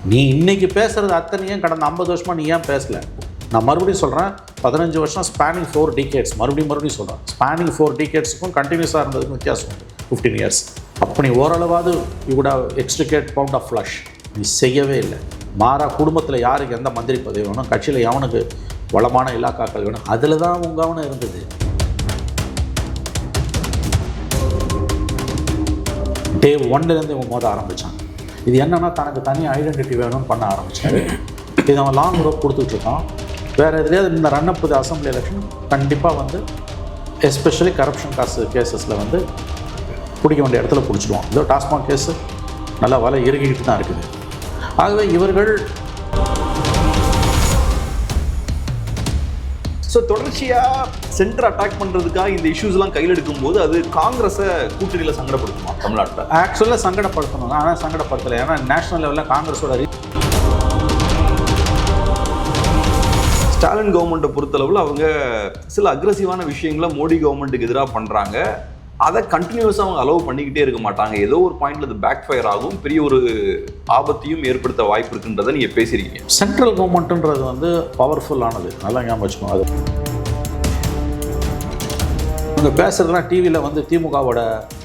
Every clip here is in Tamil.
நீ இன்னைக்கு பேசுகிறது அத்தனையும் கடந்த 50 வருஷமாக நீ ஏன் பேசலை? நான் மறுபடியும் சொல்கிறேன், 15 வருஷம் ஸ்பேனிங் 4 decades, மறுபடியும் சொல்கிறேன், ஸ்பேனிங் 4 decadesக்கும் கண்டினியூஸாக இருந்ததுக்கு வித்தியாசம் உண்டு. 15 years அப்போ நீ ஓரளவாவது you would have extricate bound of flush. நீ செய்யவே இல்லை. மாறா குடும்பத்தில் யாருக்கு எந்த மந்திரி பதவி வேணும், கட்சியில் எவனுக்கு வளமான இலாக்காக்கள் வேணும், அதில் தான் உங்கள் கவனம் இருந்தது. டே 1லேருந்து இவங்க மோத ஆரம்பித்தான். இது என்னென்னா தனக்கு தனி ஐடென்டிட்டி வேணும்னு பண்ண ஆரம்பித்தார். இது அவன் லாங் ரோப் கொடுத்துட்ருக்கான். வேறு எதுலேயாவது இந்த ரன்-அப் அசம்பிளி எலெக்ஷன் கண்டிப்பாக வந்து எஸ்பெஷலி கரப்ஷன் கேஸஸில் வந்து பிடிக்க வேண்டிய இடத்துல பிடிச்சிடுவான். இதோ டாஸ்மாக் கேஸு நல்லா வலை இறுகிக்கிட்டு தான் இருக்குது. ஆகவே இவர்கள் தொடர்ச்சியாக சென்டர் அட்டாக் பண்ணுறதுக்காக இந்த இஷ்யூஸ்லாம் கையில் எடுக்கும்போது அது காங்கிரஸை கூட்டணியில் சங்கடப்படுத்துமா தமிழ்நாட்டில்? ஆக்சுவலாக சங்கடப்படுத்தணும், ஆனால் சங்கடப்படுத்தலை. ஏன்னா நேஷனல் லெவலில் காங்கிரஸோட ஸ்டாலின் கவர்மெண்ட்டை பொறுத்தளவில் அவங்க சில அக்ரெசிவான விஷயங்களை மோடி கவர்மெண்ட்டுக்கு எதிராக பண்ணுறாங்க. அதை கண்டினியூஸாக அவங்க அலோவ் பண்ணிக்கிட்டே இருக்க மாட்டாங்க. ஏதோ ஒரு பாயிண்டில் அது பேக் ஃபயர் ஆகும், பெரிய ஒரு ஆபத்தையும் ஏற்படுத்த வாய்ப்பு இருக்குன்றதை நீங்கள் பேசியிருக்கீங்க. சென்ட்ரல் கவர்மெண்ட்டுன்றது வந்து பவர்ஃபுல்லானது, நல்லா ஞாபகம் வச்சுக்கோங்க. அது இவங்க பேசுகிறதுலாம் டிவியில் வந்து திமுகவோட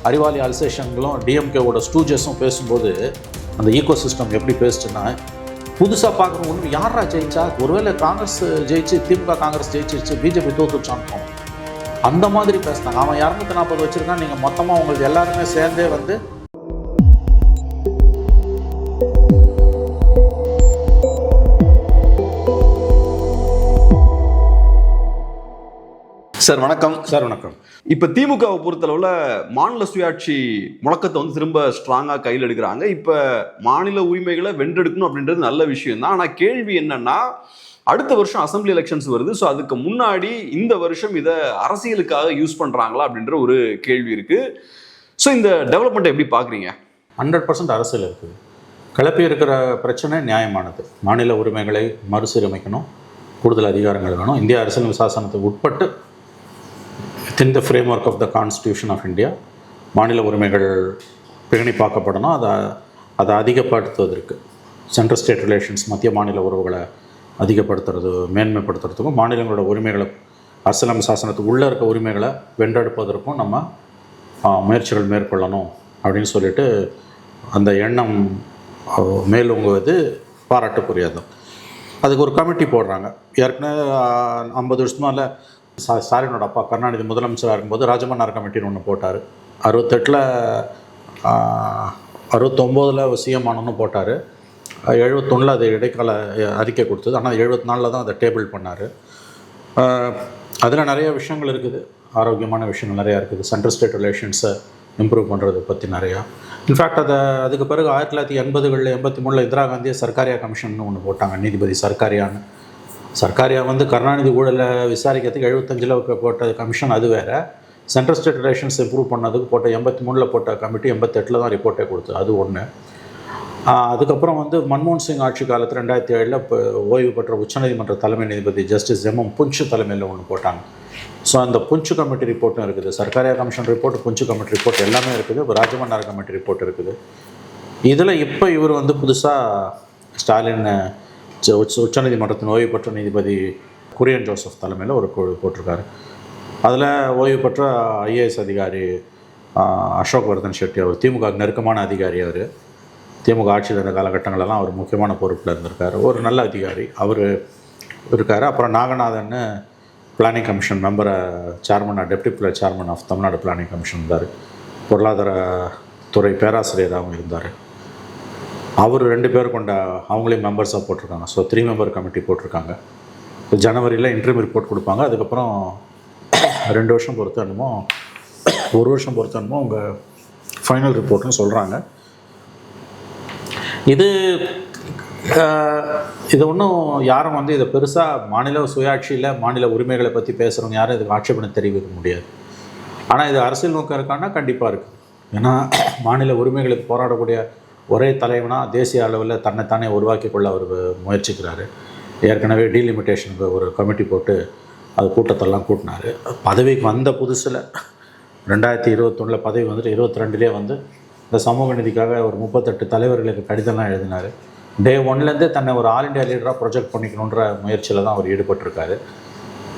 அறிவாளி அல்சேஷன்களும் டிஎம்கேவோட ஸ்டூஜஸும் பேசும்போது அந்த ஈகோ சிஸ்டம் எப்படி பேசுச்சுன்னா, புதுசாக பார்க்குறவங்க ஒன்று யாரா ஜெயிச்சா, ஒருவேளை காங்கிரஸ் ஜெயிச்சு காங்கிரஸ் ஜெயிச்சிருச்சு, பிஜேபி தோத்துச்சான்னு அந்த மாதிரி பேசினாங்க. அவன் 240 வச்சுருக்கான், நீங்கள் மொத்தமாக உங்களுக்கு எல்லாருமே சேர்ந்தே வந்து சார் வணக்கம். சார் வணக்கம். இப்போ திமுகவை பொறுத்தளவில் மாநில சுயாட்சி முழக்கத்தை வந்து திரும்ப ஸ்ட்ராங்காக கையில் எடுக்கிறாங்க. இப்போ மாநில உரிமைகளை வென்றெடுக்கணும் அப்படின்றது நல்ல விஷயம் தான். ஆனால் கேள்வி என்னன்னா, அடுத்த வருஷம் அசம்பிளி எலெக்ஷன்ஸ் வருது. ஸோ அதுக்கு முன்னாடி இந்த வருஷம் இதை அரசியலுக்காக யூஸ் பண்ணுறாங்களா அப்படின்ற ஒரு கேள்வி இருக்குது. ஸோ இந்த டெவலப்மெண்ட்டை எப்படி பார்க்குறீங்க? 100% அரசியல் இருக்குது. கிளப்பி இருக்கிற பிரச்சனை நியாயமானது. மாநில உரிமைகளை மறுசீரமைக்கணும், கூடுதல் அதிகாரங்கள் வேணும். இந்திய அரசியல் சாசனத்துக்கு உட்பட்டு within the framework of the constitution of India மாநில உரிமைகள் பேணி பார்க்கப்படணும். அதை அதிகப்படுத்துவதற்கு சென்ட்ரல் ஸ்டேட் ரிலேஷன்ஸ், மத்திய மாநில உறவுகளை அதிகப்படுத்துறது, மேன்மைப்படுத்துறதுக்கும், மாநிலங்களோட உரிமைகளை அரசியலமைப்பு சாசனத்துக்கு உள்ளே இருக்க உரிமைகளை வென்றெடுப்பதற்கும் நம்ம முயற்சிகள் மேற்கொள்ளணும் அப்படின்னு சொல்லிட்டு அந்த எண்ணம் மேலோங்குவது பாராட்டுக்குரியது. அதுக்கு ஒரு கமிட்டி போடுறாங்க. ஏற்கனவே 50 வருஷமாக இல்லை, ஸ்டாலினோட அப்பா கருணாநிதி முதலமைச்சராக இருக்கும்போது ராஜமன்னார் கமிட்டின்னு ஒன்று போட்டார். 68 69 சிஎம் ஆனோன்னு போட்டார். 71 அது இடைக்கால அறிக்கை கொடுத்தது. ஆனால் 74 தான் அதை டேபிள் பண்ணார். அதில் நிறைய விஷயங்கள் இருக்குது, ஆரோக்கியமான விஷயங்கள் நிறையா இருக்குது. சென்ட்ரல் ஸ்டேட் ரிலேஷன்ஸை இம்ப்ரூவ் பண்ணுறது பற்றி நிறையா. இன்ஃபேக்ட் அதுக்கு பிறகு 1980களில் 83 இந்திரா காந்தியை சர்க்காரியா கமிஷன் ஒன்று போட்டாங்க, நீதிபதி சர்க்காரியா வந்து கருணாநிதி ஊழலை விசாரிக்கிறதுக்கு 75 போட்ட கமிஷன் அது வேறு. சென்ட்ரல் ஸ்டேட் ரிலேஷன்ஸ் இம்ப்ரூவ் பண்ணதுக்கு போட்ட 83 போட்ட கமிட்டி 88 தான் ரிப்போர்ட்டே கொடுத்தது. அது ஒன்று. அதுக்கப்புறம் வந்து மன்மோகன் சிங் ஆட்சி காலத்தில் 2007 இப்போ ஓய்வு பெற்ற உச்சநீதிமன்ற தலைமை நீதிபதி ஜஸ்டிஸ் எம் புன்ச் தலைமையில் ஒன்று போட்டாங்க. ஸோ அந்த புன்ச் கமிட்டி ரிப்போர்ட்டும் இருக்குது, Sarkaria commission report, Punchhi committee report எல்லாமே இருக்குது. இப்போ ராஜமன்னார் கமிட்டி ரிப்போர்ட் இருக்குது. இதில் இப்போ இவர் வந்து புதுசாக ஸ்டாலின் உச்சநீதிமன்றத்தின் ஓய்வு பெற்ற நீதிபதி குரியன் ஜோசப் தலைமையில் ஒரு குழு போட்டிருக்காரு. அதில் ஓய்வு பெற்ற ஐஏஎஸ் அதிகாரி அசோக் வர்தன் ஷெட்டி, அவர் திமுக நெருக்கமான அதிகாரி. அவர் திமுக ஆட்சியில் இருந்த காலகட்டங்களெல்லாம் அவர் முக்கியமான பொறுப்பில் இருந்திருக்கார். ஒரு நல்ல அதிகாரி அவர் இருக்கார். அப்புறம் நாகநாதன் பிளானிங் கமிஷன் மெம்பரை சேர்மனாக, deputy chairman of Tamil Nadu planning commission இருந்தார். பொருளாதாரத்துறை பேராசிரியராகவும் இருந்தார். அவர் 2 பேர் கொண்ட அவங்களையும் மெம்பர்ஸாக போட்டிருக்காங்க. ஸோ 3 மெம்பர் கமிட்டி போட்டிருக்காங்க. ஜனவரியில் இன்டர்வியூ ரிப்போர்ட் கொடுப்பாங்க. அதுக்கப்புறம் 2 வருஷம் பொறுத்து என்னமோ 1 வருஷம் பொறுத்து என்னமோ அவங்க ஃபைனல் ரிப்போர்ட்னு சொல்கிறாங்க. இது ஒன்றும் யாரும் வந்து இதை பெருசாக மாநில சுயாட்சியில் மாநில உரிமைகளை பற்றி பேசுகிறவங்க யாரும் இதுக்கு ஆட்சேபனை தெரிவிக்க முடியாது. ஆனால் இது அரசியல் நோக்கம் இருக்கான்னா கண்டிப்பாக இருக்குது. ஏன்னா மாநில உரிமைகளுக்கு போராடக்கூடிய ஒரே தலைவனாக தேசிய அளவில் தன்னைத்தானே உருவாக்கி கொள்ள அவர் முயற்சிக்கிறாரு. ஏற்கனவே டீலிமிட்டேஷனுக்கு ஒரு கமிட்டி போட்டு அது கூட்டத்தெல்லாம் கூட்டினார். பதவிக்கு வந்த புதுசில் 2021 பதவி வந்துட்டு 22லே வந்து இந்த சமூக நீதிக்காக ஒரு 38 தலைவர்களுக்கு கடிதம்லாம் எழுதினார். டே ஒன்லேருந்தே தன்னை ஒரு ஆல் இண்டியா லீடராக ப்ரொஜெக்ட் பண்ணிக்கணுன்ற முயற்சியில் தான் அவர் ஈடுபட்டிருக்காரு.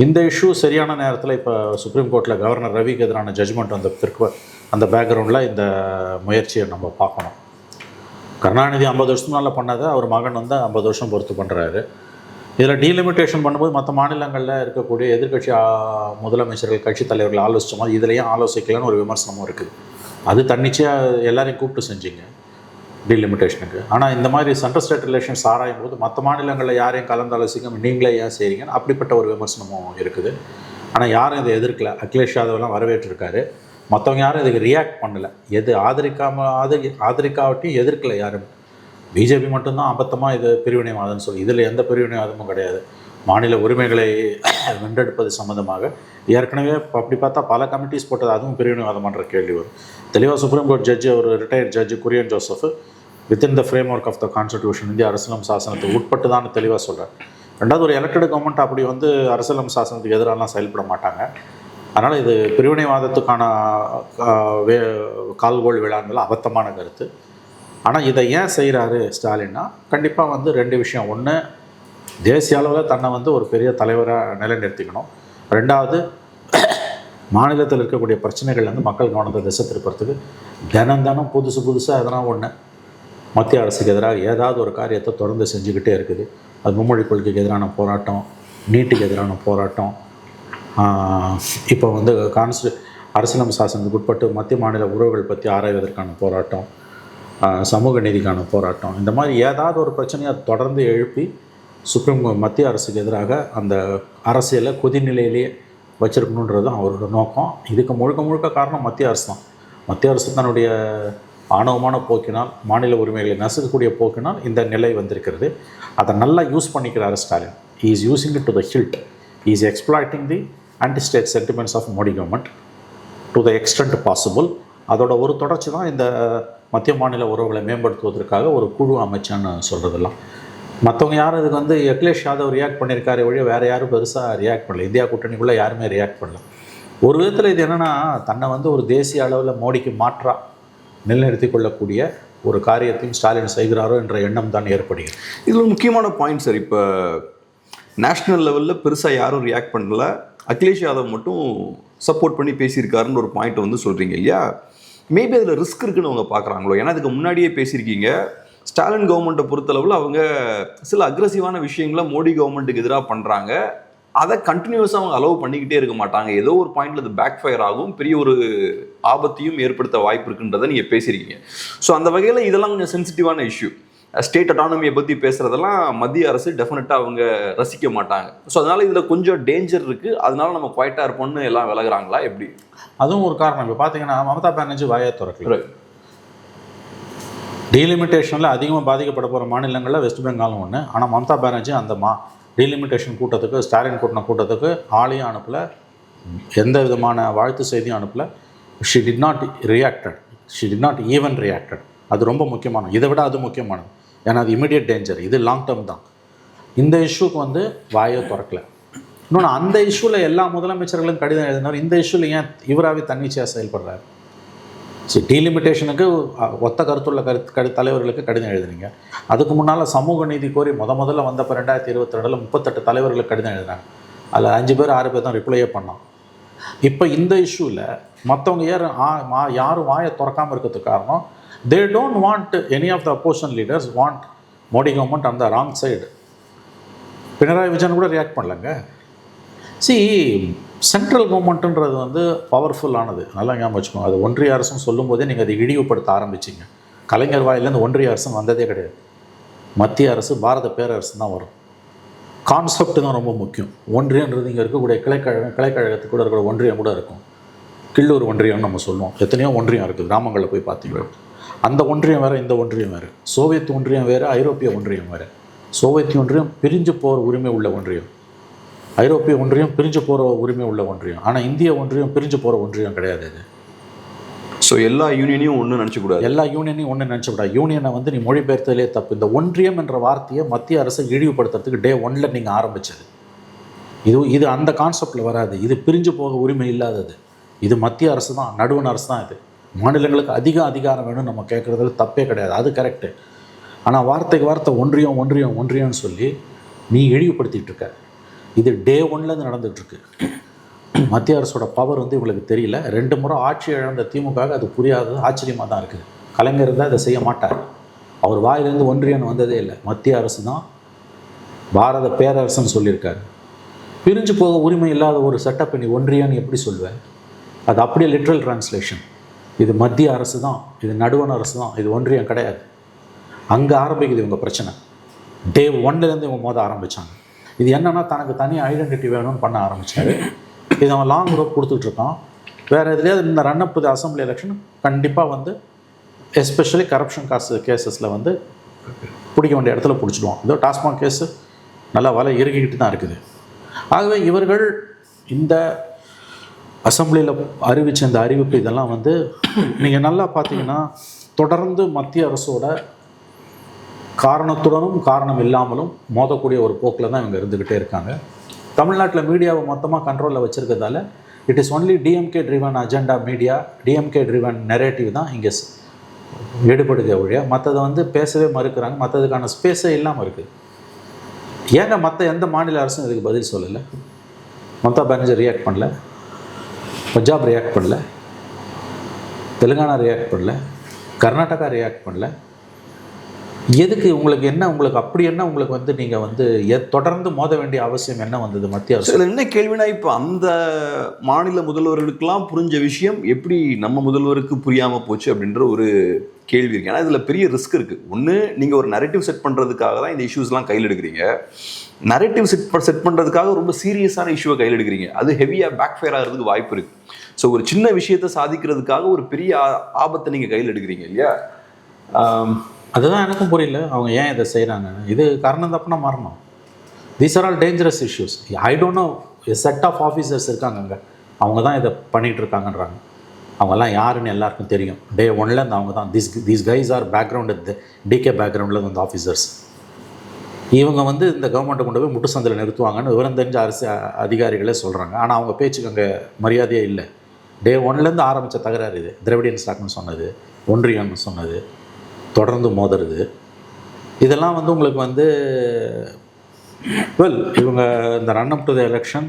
இந்த இஷ்யூ சரியான நேரத்தில் இப்போ சுப்ரீம் கோர்ட்டில் கவர்னர் ரவிக்கு எதிரான ஜட்ஜ்மெண்ட் அந்த பேக்ரவுண்டில் இந்த முயற்சியை நம்ம பார்க்கணும். கருணாநிதி 50 வருஷம் நாளில் பண்ணதை அவர் மகன் வந்து 50 வருஷம் பொறுத்து பண்ணுறாரு. இதில் டீலிமிட்டேஷன் பண்ணும்போது மற்ற மாநிலங்களில் இருக்கக்கூடிய எதிர்கட்சி முதலமைச்சர்கள் கட்சித் தலைவர்கள் ஆலோசித்த மாதிரி இதுலேயும் ஆலோசிக்கலன்னு ஒரு விமர்சனமும் இருக்குது. அது தன்னிச்சையாக எல்லாரையும் கூப்பிட்டு செஞ்சீங்க டீலிமிட்டேஷனுக்கு. ஆனால் இந்த மாதிரி சென்ட்ரல் ஸ்டேட் ரிலேஷன்ஸ் ஆராயும் போது மற்ற மாநிலங்களில் யாரையும் கலந்து ஆலோசிக்காமல் நீங்களே ஏன் செய்கிறீங்கன்னு அப்படிப்பட்ட ஒரு விமர்சனமும் இருக்குது. ஆனால் யாரும் இதை எதிர்க்கல. அகிலேஷ் யாதவெல்லாம் வரவேற்றிருக்காரு. மற்றவங்க யாரும் இதுக்கு ரியாக்ட் பண்ணலை. எது ஆதரிக்காவட்டையும் எதிர்க்கலை யாரும். பிஜேபி மட்டும்தான் அபத்தமாக இது பிரிவினைவாதம்னு சொல்லி, இதில் எந்த பிரிவினைவாதமும் கிடையாது. மாநில உரிமைகளை வென்றெடுப்பது சம்மந்தமாக ஏற்கனவே அப்படி பார்த்தா பல கமிட்டிஸ் போட்டது, அதுவும் பிரிவினைவாதம்ன்ற கேள்வி வரும். தெளிவாக சுப்ரீம் கோர்ட் ஜட்ஜு, ஒரு retired judge Kurian Joseph, within the framework of the constitution, இந்திய அரசியலம் சாசனத்துக்கு உட்பட்டு தான் தெளிவாக சொல்கிறார். ரெண்டாவது, ஒரு எலெக்டட் கவர்மெண்ட் அப்படி வந்து அரசியலம் சாசனத்துக்கு எதிராலாம் செயல்பட மாட்டாங்க. அதனால் இது பிரிவினைவாதத்துக்கான கால்கோள் விழாங்கள் அபத்தமான கருத்து. ஆனால் இதை ஏன் செய்கிறாரு ஸ்டாலின்னா, கண்டிப்பாக வந்து 2 விஷயம். ஒன்று, தேசிய அளவில் தன்னை வந்து ஒரு பெரிய தலைவராக நிலைநிறுத்திக்கணும். ரெண்டாவது, மாநிலத்தில் இருக்கக்கூடிய பிரச்சனைகள் வந்து மக்கள் கவனத்தை திசை திருப்பறதுக்கு தினம் புதுசாக எதனா ஒன்று மத்திய அரசுக்கு எதிராக ஏதாவது ஒரு காரியத்தை தொடர்ந்து செஞ்சுக்கிட்டே இருக்குது. அது மும்மொழி கொள்கைக்கு எதிரான போராட்டம், நீட்டுக்கு எதிரான போராட்டம், இப்போ வந்து அரசியலம் சாசனத்துக்கு உட்பட்டு மத்திய மாநில உறவுகள் பற்றி ஆராய்வதற்கான போராட்டம், சமூக நீதிக்கான போராட்டம், இந்த மாதிரி ஏதாவது ஒரு பிரச்சனையை தொடர்ந்து எழுப்பி மத்திய அரசுக்கு எதிராக அந்த அரசியலை கொதிநிலையிலேயே வச்சிருக்கணுன்றது தான் அவரோட நோக்கம். இதுக்கு முழுக்க காரணம் மத்திய அரசு தான். மத்திய அரசு தன்னுடைய ஆணவமான போக்கினால், மாநில உரிமைகளை நசுக்கக்கூடிய போக்கினால் இந்த நிலை வந்திருக்கிறது. அதை நல்லா யூஸ் பண்ணிக்கிறார் Stalin. He is using it to the hilt. He is exploiting the anti state sentiments of Modi government to the extent possible. அதோட ஒரு தொடர்ச்சி தான் இந்த மத்திய மாநில உறவுகளை மேம்படுத்துவதற்காக ஒரு குழு அமைச்சான்னு சொல்கிறதெல்லாம். மற்றவங்க யாரும் இதுக்கு வந்து அகிலேஷ் யாதவ் ரியாக்ட் பண்ணியிருக்காரு ஒழிய வேறு யாரும் பெருசாக ரியாக்ட் பண்ணல. இந்தியா கூட்டணிக்குள்ளே யாருமே ரியாக்ட் பண்ணல. ஒரு விதத்தில் இது என்னென்னா, தன்னை வந்து ஒரு தேசிய அளவில் மோடிக்கு மாற்றாக நிலைநிறுத்தி கொள்ளக்கூடிய ஒரு காரியத்தையும் ஸ்டாலின் செய்கிறாரோ என்ற எண்ணம் தான் ஏற்படுகிறது. இதில் ஒரு முக்கியமான பாயிண்ட் சார், இப்போ நேஷ்னல் லெவலில் பெருசாக யாரும் ரியாக்ட் பண்ணல, அகிலேஷ் யாதவ் மட்டும் சப்போர்ட் பண்ணி பேசியிருக்காருன்னு ஒரு பாயிண்ட் வந்து சொல்கிறீங்க இல்லையா? மேபி அதில் ரிஸ்க் இருக்குன்னு அவங்க பார்க்குறாங்களோ? ஏன்னா அதுக்கு முன்னாடியே பேசியிருக்கீங்க, ஸ்டாலின் கவர்மெண்ட்டை பொறுத்தளவில் அவங்க சில அக்ரெசிவான விஷயங்களை மோடி கவர்மெண்ட்டுக்கு எதிராக பண்ணுறாங்க. அதை கண்டினியூஸாக அவங்க அலோவ் பண்ணிக்கிட்டே இருக்க மாட்டாங்க. ஏதோ ஒரு பாயிண்டில் அது பேக் ஃபயர் ஆகும், பெரிய ஒரு ஆபத்தையும் ஏற்படுத்த வாய்ப்பு இருக்குன்றதை நீங்கள் பேசியிருக்கீங்க. ஸோ அந்த வகையில் இதெல்லாம் கொஞ்சம் சென்சிட்டிவான இஷ்யூ. ஸ்டேட் அட்டானமியை பற்றி பேசுகிறதெல்லாம் மத்திய அரசு டெஃபினட்டாக அவங்க ரசிக்க மாட்டாங்க. ஸோ அதனால் இதில் கொஞ்சம் டேஞ்சர் இருக்குது, அதனால நம்ம குவைட்டாக இருப்போம்னு எல்லாம் விலகுறாங்களா எப்படி? அதுவும் ஒரு காரணம். இப்போ பார்த்தீங்கன்னா, மமதா பானர்ஜி வாயை திறக்கல. டீலிமிட்டேஷனில் அதிகமாக பாதிக்கப்பட போகிற மாநிலங்களில் வெஸ்ட் பெங்காலும் ஒன்று. ஆனால் மமதா பானர்ஜி அந்த டீலிமிட்டேஷன் கூட்டத்துக்கு, ஸ்டாலின் கூட்டின கூட்டத்துக்கு ஆளையும் அனுப்பலை, எந்த விதமான வாழ்த்து செய்தியும் அனுப்பலை. She did not reacted, she did not even reacted. அது ரொம்ப முக்கியமானது. இதை விட அது முக்கியமானது. ஏன்னா அது இமீடியட் டேஞ்சர், இது லாங் டேர்ம் தான். இந்த இஷ்யூக்கு வந்து வாயை திறக்கல. இன்னொன்று, அந்த இஷ்யூவில் எல்லா முதலமைச்சர்களும் கடிதம் எழுதினார். இந்த இஷ்யூவில் ஏன் இவராகவே தன்னிச்சையாக செயல்படுறாரு? சரி, டீலிமிட்டேஷனுக்கு ஒத்த கருத்துள்ள தலைவர்களுக்கு கடிதம் எழுதுனீங்க. அதுக்கு முன்னால் சமூக நீதி கோரி முதல்ல வந்தப்போ 2022 38 தலைவர்களுக்கு கடிதம் எழுதினாங்க. அதில் 5 பேர் 6 பேர் தான் ரிப்ளையே பண்ணோம். இப்போ இந்த இஷ்யூவில் மற்றவங்க யாரும் வாயை திறக்காமல் இருக்கிறதுக்கு காரணம், they don't want any of the opposition leaders want Modi government on the wrong side. Pinarayi Vijayan கூட ரியாக்ட் பண்ணலங்க. சென்ட்ரல் கவர்மெண்ட்டுன்றது வந்து பவர்ஃபுல்லானது, நல்லா ஞாபகம் வச்சுக்கோங்க. அது ஒன்றிய அரசும் சொல்லும் போதே நீங்கள் அதை இழிவுபடுத்த ஆரம்பிச்சிங்க. கலைஞர் வாயிலேருந்து ஒன்றிய அரசும் வந்ததே கிடையாது. மத்திய அரசு, பாரத பேரரசு தான் வரும். கான்செப்ட் தான் ரொம்ப முக்கியம். ஒன்றியன்றது இங்கே இருக்கக்கூடிய கிளைக்கழகத்துக்கு கூட இருக்கிற ஒன்றியம் கூட இருக்கும். கிள்ளூர் ஒன்றியம்னு நம்ம சொல்லுவோம். எத்தனையோ ஒன்றியம் இருக்குது, கிராமங்களில் போய் பார்த்தீங்கன்னா. அந்த ஒன்றியம் வேறு, இந்த ஒன்றியம் வேறு. சோவியத் ஒன்றியம் வேறு, ஐரோப்பிய ஒன்றியம் வேறு. சோவியத் ஒன்றியம் பிரிஞ்சு போகிற உரிமை உள்ள ஒன்றியம், ஐரோப்பிய ஒன்றியம் பிரிஞ்சு போகிற உரிமை உள்ள ஒன்றியம். ஆனால் இந்திய ஒன்றியம் பிரிஞ்சு போகிற ஒன்றியம் கிடையாது இது. ஸோ எல்லா யூனியனையும் ஒன்று நினச்சக்கூடாது. எல்லா யூனியனையும் ஒன்று நினச்சக்கூடாது. யூனியனை வந்து நீ மொழிபெயர்த்ததிலே தப்பு. இந்த ஒன்றியம் என்ற வார்த்தையை மத்திய அரசை இழிவுபடுத்துறதுக்கு டே 1 நீங்கள் ஆரம்பித்தது. இது அந்த கான்செப்டில் வராது. இது பிரிஞ்சு போக உரிமை இல்லாதது. இது மத்திய அரசு தான், நடுவண் அரசு தான். இது மாநிலங்களுக்கு அதிகாரம் வேணும்னு நம்ம கேட்குறதுல தப்பே கிடையாது, அது கரெக்டு. ஆனால் வார்த்தைக்கு வார்த்தை ஒன்றியம் ஒன்றியம் ஒன்றியம்னு சொல்லி நீ இழிவுபடுத்திகிட்டு இருக்க. இது டே ஒன்லேருந்து நடந்துகிட்ருக்கு. மத்திய அரசோட பவர் வந்து இவங்களுக்கு தெரியல. 2 முறை ஆட்சி இழந்த திமுக அது புரியாதது ஆச்சரியமாக தான் இருக்குது. கலைஞர் இருந்தால் இதை செய்ய மாட்டார். அவர் வாயிலேருந்து ஒன்றியம்னு வந்ததே இல்லை. மத்திய அரசு தான் பாரத பேரரசுன்னு சொல்லியிருக்காரு. பிரிஞ்சு போக உரிமை இல்லாத ஒரு செட்டப்பை நீ ஒன்றியம்னு எப்படி சொல்வேன்? அது அப்படியே லிட்ரல் டிரான்ஸ்லேஷன். இது மத்திய அரசு தான், இது நடுவண் அரசு தான், இது ஒன்றியம் கிடையாது. அங்கே ஆரம்பிக்குது இவங்க பிரச்சனை. டே 1லேருந்து இவங்க ஆரம்பித்தாங்க. இது என்னென்னா தனக்கு தனி ஐடென்டிட்டி வேணும்னு பண்ண ஆரம்பித்தார். இது அவன் லாங் ரோப் கொடுத்துட்ருக்கான். வேறு எதுலேயாவது இந்த run up to assembly election கண்டிப்பாக வந்து எஸ்பெஷலி கரப்ஷன் கேஸஸில் வந்து பிடிக்க வேண்டிய இடத்துல பிடிச்சிடுவான். இதோ டாஸ்மாக் கேஸு நல்லா வலை இறுக்கிக்கிட்டு தான் இருக்குது. ஆகவே இவர்கள் இந்த அசம்பிளியில் அறிவித்த இந்த அறிவிப்பு இதெல்லாம் வந்து நீங்கள் நல்லா பார்த்தீங்கன்னா தொடர்ந்து மத்திய அரசோட காரணத்துடனும் காரணம் இல்லாமலும் மோதக்கூடிய ஒரு போக்கில் தான் இவங்க இருந்துக்கிட்டே இருக்காங்க. தமிழ்நாட்டில் மீடியாவை மொத்தமாக கண்ட்ரோலில் வச்சுருக்கிறதால it is only DMK driven agenda media, DMK driven narrative தான் இங்கே ஈடுபடுது ஒழிய மற்றதை வந்து பேசவே மறுக்கிறாங்க. மற்றதுக்கான ஸ்பேஸே இல்லாமல் இருக்குது. ஏங்க மற்ற எந்த மாநில அரசும் இதுக்கு பதில் சொல்லலை? மம்தா பானர்ஜி ரியாக்ட் பண்ணல, பஞ்சாப் ரியாக்ட் பண்ணல, தெலுங்கானா ரியாக்ட் பண்ணல, கர்நாடகா ரியாக்ட் பண்ணல. எதுக்கு உங்களுக்கு என்ன, உங்களுக்கு அப்படி என்ன உங்களுக்கு வந்து நீங்கள் வந்து தொடர்ந்து மோத வேண்டிய அவசியம் என்ன வந்தது மத்திய அரசு? என்ன கேள்வினா, இப்போ அந்த மாநில முதல்வர்களுக்கெல்லாம் புரிஞ்ச விஷயம் எப்படி நம்ம முதல்வருக்கு புரியாமல் போச்சு அப்படின்ற ஒரு கேள்வி இருக்குது. ஏன்னா இதில் பெரிய ரிஸ்க் இருக்குது. ஒன்று, நீங்கள் ஒரு நரேட்டிவ் செட் பண்ணுறதுக்காக தான் இந்த இஷ்யூஸ்லாம் கையில் எடுக்கிறீங்க. நரேட்டிவ் செட் பண்ணுறதுக்காக ரொம்ப சீரியஸான இஷ்யூவை கையில் எடுக்கிறீங்க. அது ஹெவியாக பேக் ஃபயர் ஆகிறதுக்கு வாய்ப்பு இருக்குது. ஸோ ஒரு சின்ன விஷயத்தை சாதிக்கிறதுக்காக ஒரு பெரிய ஆபத்தை நீங்கள் கையில் எடுக்கிறீங்க இல்லையா? அதுதான் எனக்கும் புரியல, அவங்க ஏன் இதை செய்கிறாங்க. இது காரணம் தப்புனா மாறணும். These are all dangerous issues. I don't know, set of officers இருக்காங்க அங்கே, அவங்க தான் இதை பண்ணிகிட்டு இருக்காங்கன்றாங்க. அவங்கெல்லாம் யாருன்னு எல்லாருக்கும் தெரியும். டே 1லேருந்து அவங்க தான். These guys are background, DK பேக்ரவுண்டில் வந்து ஆஃபீஸர்ஸ். இவங்க வந்து இந்த கவர்மெண்ட்டை கொண்டு போய் முட்டு சந்தையில் நிறுத்துவாங்கன்னு விவரம் தெரிஞ்ச அரசு அதிகாரிகளே சொல்கிறாங்க. ஆனால் அவங்க பேச்சுக்கு அங்கே மரியாதையே இல்லை. டே 1லேருந்து ஆரம்பித்த தகராறு இது. திராவிடியன் ஸ்டாக்னு சொன்னது, ஒன்றியம்னு சொன்னது, தொடர்ந்து மோதுறது, இதெல்லாம் வந்து உங்களுக்கு வந்து இவங்க இந்த run up to the election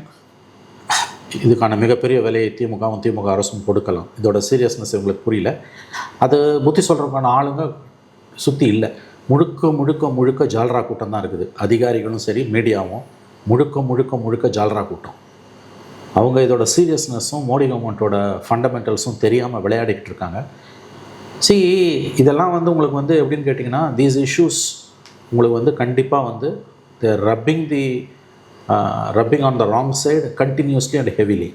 இதுக்கான மிகப்பெரிய விலையை திமுக அரசும் கொடுக்கலாம். இதோட சீரியஸ்னஸ் இவங்களுக்கு புரியல. அது புத்தி சொல்கிறதுக்கான ஆளுங்க சுற்றி இல்லை. முழுக்க ஜால்ரா கூட்டம் தான் இருக்குது. அதிகாரிகளும் சரி, மீடியாவும் முழுக்க ஜால்ரா கூட்டம். அவங்க இதோட சீரியஸ்னஸும் மோடி கவர்மெண்ட்டோட ஃபண்டமெண்டல்ஸும் தெரியாமல் விளையாடிக்கிட்டு இருக்காங்க. இதெல்லாம் வந்து உங்களுக்கு வந்து எப்படின்னு கேட்டிங்கன்னா, தீஸ் இஷ்யூஸ் உங்களுக்கு வந்து கண்டிப்பாக வந்து they're rubbing on the wrong side continuously and heavily.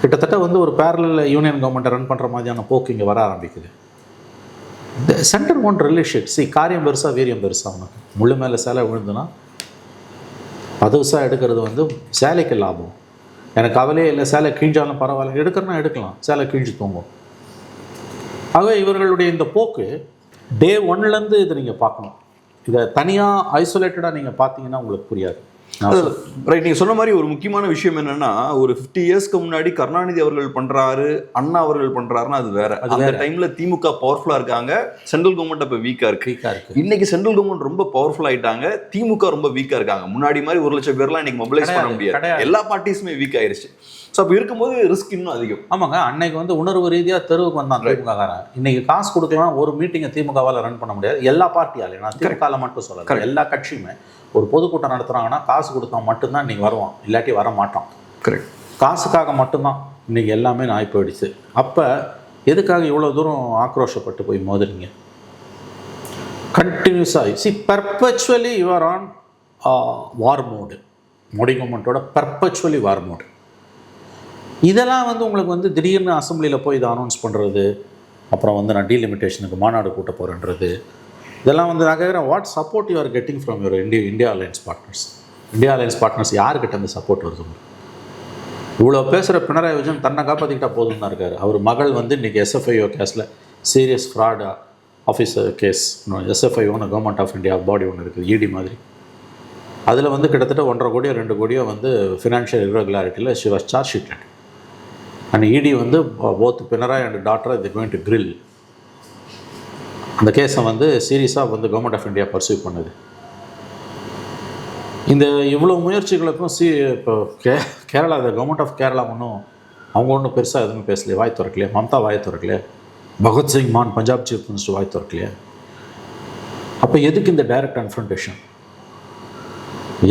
கிட்டத்தட்ட வந்து ஒரு பேரலல் யூனியன் கவர்மெண்ட்டை ரன் பண்ணுற மாதிரியான போக்கு இங்கே வர ஆரம்பிக்குது. இந்த சென்டர் ஒன் ரிலேஷன் காரியம் பெருசாக வீரியம் பெருசாக. அவனுக்கு முள்ளு மேலே சேலை விழுந்துன்னா பதுசாக எடுக்கிறது வந்து சேலைக்கு லாபம். எனக்கு கவலையே இல்லை, சேலை கிழிஞ்சாலும் பரவாயில்ல, எடுக்கிறனா எடுக்கலாம், சேலை கிழிஞ்சு தூங்கும். ஆகவே இவர்களுடைய இந்த போக்கு டே 1லேருந்து இதை நீங்கள் பார்க்கணும். இதை தனியாக ஐசோலேட்டடாக நீங்கள் பார்த்தீங்கன்னா உங்களுக்கு புரியாது. ரைட். நீங்கள் சொன்ன மாதிரி ஒரு முக்கியமான விஷயம் என்னன்னா, ஒரு 50 இயர்ஸ்க்கு முன்னாடி கருணாநிதி அவர்கள் பண்ணுறாரு, அண்ணா அவர்கள் பண்ணுறாருன்னா அது வேற. அந்த டைமில் திமுக பவர்ஃபுல்லாக இருக்காங்க, சென்ட்ரல் கவர்மெண்ட் அப்போ வீக்காக இருக்கு. இன்னைக்கு சென்ட்ரல் கவர்மெண்ட் ரொம்ப பவர்ஃபுல் ஆகிட்டாங்க, திமுக ரொம்ப வீக்காக இருக்காங்க. முன்னாடி மாதிரி 1 லட்சம் பேர்லாம் இன்னைக்கு மொபிலைஸ் பண்ண முடியாது. எல்லா பார்ட்டிஸுமே வீக் ஆயிருச்சு. ஸோ அப்போ இருக்கும்போது ரிஸ்க் இன்னும் அதிகம். ஆமாங்க, அன்னைக்கு வந்து உணர்வு ரீதியாக தெருவுக்கு வந்தான் திமுககாரன். இன்னைக்கு காசு கொடுக்கலாம், ஒரு மீட்டிங்கை திமுகவால் ரன் பண்ண முடியாது. எல்லா பார்ட்டியாலையும், நான் திமுகவில் மட்டும் சொல்லலை, எல்லா கட்சியுமே ஒரு பொதுக்கூட்டம் நடத்துகிறாங்கன்னா காசு கொடுத்தா மட்டும்தான் இன்றைக்கி வருவான், இல்லாட்டி வர மாட்டான். கரெக்ட். காசுக்காக மட்டும்தான் இன்றைக்கி எல்லாமே நாய் போயிடுச்சு. அப்போ எதுக்காக இவ்வளோ தூரம் ஆக்ரோஷப்பட்டு போய் மோதுறீங்க? கண்டினியூஸாக perpetually you are on war mode. Modi கவர்மெண்ட்டோட பெர்பச்சுவலி வார் மோடு. இதெல்லாம் வந்து உங்களுக்கு வந்து திடீர்னு அசம்பிளியில் போய் இதை அனௌன்ஸ் பண்ணுறது, அப்புறம் வந்து நான் டீலிமிட்டேஷனுக்கு மாநாடு கூட்ட போகிறேன்றது, இதெல்லாம் வந்து நான் கேட்குறேன், what support you are getting from your India alliance partners? India alliance partners யாருக்கிட்ட அந்த சப்போர்ட் வருது? இவ்வளோ பேசுகிற பினராயி விஜயன் தன்னை காப்பாற்றிக்கிட்டால் போதும் தான் இருக்கார். அவர் மகள் வந்து இன்றைக்கி SFIO கேஸில் சீரியஸ் ஃப்ராட் ஆஃபீஸர் கேஸ், SFIOன்னு கவர்மெண்ட் ஆஃப் இந்தியா பாடி ஒன்று இருக்குது, ED மாதிரி. அதில் வந்து கிட்டத்தட்ட 1.5 கோடியோ 2 கோடியோ வந்து ஃபினான்ஷியல் இர்ரெகுலாரிட்டியில் she was charge sheeted. And ED வந்து போத் பினராயி அண்ட் டாட்டர் இது கோயிங் டு கிரில். அந்த கேஸை வந்து சீரியஸாக வந்து கவர்மெண்ட் ஆஃப் இந்தியா பர்சீவ் பண்ணுது. இந்த இவ்வளோ முயற்சிகளுக்கும் இப்போ கேரளா கவர்மெண்ட் ஆஃப் கேரளா அவங்க ஒன்றும் பெருசாக எதுவுமே பேசலையே, வாய் திறக்கலையே. மம்தா வாய் திறக்கலையே, பகத்சிங் மான் பஞ்சாப் சீஃப் மினிஸ்டர் வாய் திறக்கலையே. அப்போ எதுக்கு இந்த டைரக்ட் கன்ஃபரன்டேஷன்?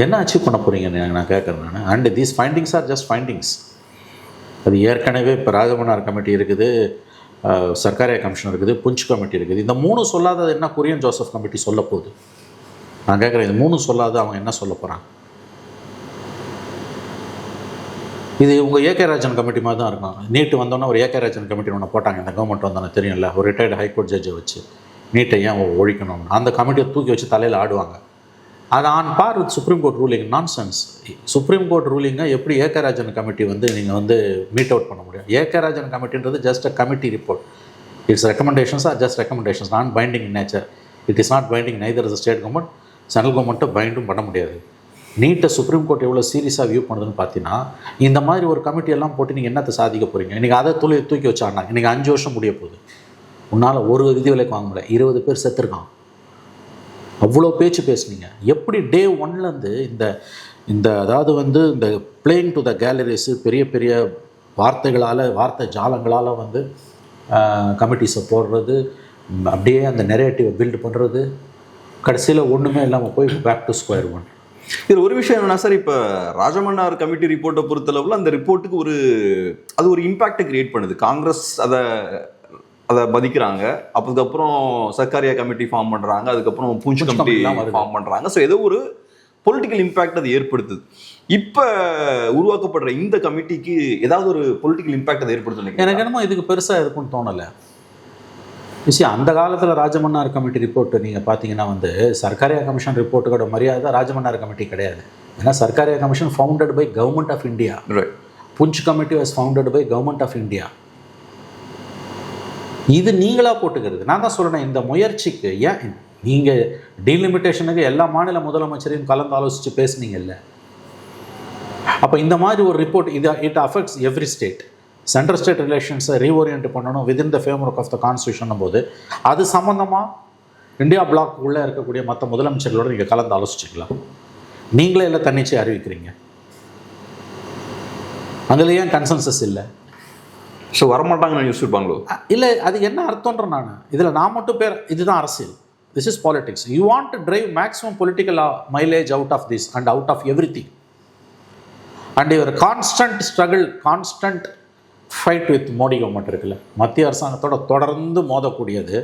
என்ன அச்சீவ் பண்ண போகிறீங்க நான் கேட்குறேன் நான். And these findings are just findings. அது ஏற்கனவே இப்போ ராஜமன்னார் கமிட்டி இருக்குது, சர்க்காரியா கமிஷன் இருக்குது, புஞ்ச் கமிட்டி இருக்குது. இந்த 3 சொல்லாதது என்ன குரியன் ஜோசப் கமிட்டி சொல்ல போகுது? நான் கேட்குறேன், இந்த 3 சொல்லாத அவங்க என்ன சொல்ல போகிறாங்க? இது உங்கள் ஏகே ராஜன் கமிட்டி மாதிரி தான் இருக்கும். நீட்டு வந்தோன்னே ஒரு ஏகே ராஜன் கமிட்டி ஒன்று போட்டாங்க இந்த கவர்மெண்ட் வந்தோன்னே, தெரியும்ல, ஒரு ரிட்டையர்டு ஹைகோர்ட் ஜட்ஜை வச்சு நீட்டை ஏன் ஒழிக்கணும்னு அந்த கமிட்டியை தூக்கி வச்சு தலையில் ஆடுவாங்க. அது on par with supreme court ruling. Nonsense. Supreme court ரூலிங்கை எப்படி ஏகே ராஜன் கமிட்டி வந்து நீங்கள் வந்து மீட் அவுட் பண்ண முடியும்? ஏகே ராஜன் கமிட்டின்றது just a committee report. It's recommendations are just recommendations, non binding in nature. It is not binding neither the state government, central கவர்மெண்ட்டை பைண்டும் பண்ண முடியாது. நீட்டை சுப்ரீம் கோர்ட் எவ்வளோ சீரியஸாக வியூ பண்ணுதுன்னு பார்த்தீங்கன்னா, இந்த மாதிரி ஒரு கமிட்டி எல்லாம் போட்டு நீங்கள் என்னத்தை சாதிக்க போகிறீங்க? இன்றைக்கி அதை தூக்கி வச்சாங்க. இன்றைக்கி 5 வருஷம் முடிய போகுது. உன்னால் ஒரு விதி விலைக்கு வாங்க முடியல, 20 பேர் செத்துருக்கான். அவ்வளோ பேச்சு பேசுனீங்க. எப்படி டே 1லேருந்து இந்த அதாவது வந்து இந்த பிளேயிங் டு த கேலரிஸு, பெரிய பெரிய வார்த்தைகளால், வார்த்தை ஜாலங்களால் வந்து கமிட்டிஸை போடுறது, அப்படியே அந்த நெரேட்டிவை பில்டு பண்ணுறது, கடைசியில் ஒன்றுமே இல்லாமல் போய் பேக் டு ஸ்கொயர் ஒன். இது ஒரு விஷயம் என்னன்னா சார், இப்போ ராஜமன்னார் கமிட்டி ரிப்போர்ட்டை பொறுத்தளவில் அந்த ரிப்போர்ட்டுக்கு ஒரு இம்பாக்டை கிரியேட் பண்ணுது. காங்கிரஸ் அதை மதிக்கிறாங்க. அதுக்கப்புறம் சர்க்காரியா கமிட்டி ஃபார்ம் பண்ணுறாங்க, அதுக்கப்புறம் பூஞ்ச் கமிட்டி ஃபார்ம் பண்ணுறாங்க. ஸோ ஏதோ ஒரு பொலிட்டிக்கல் இம்பாக்ட் அது ஏற்படுத்துது. இப்போ உருவாக்கப்படுற இந்த கமிட்டிக்கு ஏதாவது ஒரு பொலிட்டிக்கல் இம்பாக்ட் அதை ஏற்படுத்துது? எனக்கு என்னமோ இதுக்கு பெருசாக இருக்குன்னு தோணலை. விஷயம் அந்த காலத்தில் ராஜமன்னார் கமிட்டி ரிப்போர்ட்டு நீங்கள் பார்த்தீங்கன்னா வந்து சர்க்காரியா கமிஷன் ரிப்போர்ட்டுக்கோட மரியாதை ராஜமன்னார் கமிட்டி கிடையாது. ஏன்னா Sarkaria commission founded by government of India. Punchhi committee was founded by government of India. இது நீங்களாக போட்டுக்கிறது. நான் தான் சொல்கிறேன், இந்த முயற்சிக்கு ஏன் நீங்கள் டீலிமிட்டேஷனுக்கு எல்லா மாநில முதலமைச்சரையும் கலந்து ஆலோசித்து பேசுனீங்கல்ல? அப்போ இந்த மாதிரி ஒரு report it affects every state. Central state ரிலேஷன்ஸை ரீஓரியன்ட் பண்ணணும் within the framework of the constitution போது அது சம்மந்தமாக இந்தியா பிளாக் உள்ளே இருக்கக்கூடிய மற்ற முதலமைச்சர்களோடு நீங்கள் கலந்து ஆலோசிச்சுக்கலாம். நீங்களே எல்லாம் தன்னிச்சை அறிவிக்கிறீங்க. அதில் ஏன் கன்சென்சஸ் இல்லை? ஸோ வரமாட்டாங்கன்னு யோசிச்சிருப்பாங்களோ? இல்லை, அது என்ன அர்த்தம்ன்ற நான் இதில் நான் மட்டும் இதுதான் அரசியல். This is politics. You want to drive maximum political mileage out of this and out of everything. And your constant struggle, constant fight with Modi government இருக்குல்ல, மத்திய அரசாங்கத்தோட தொடர்ந்து மோதக்கூடியது,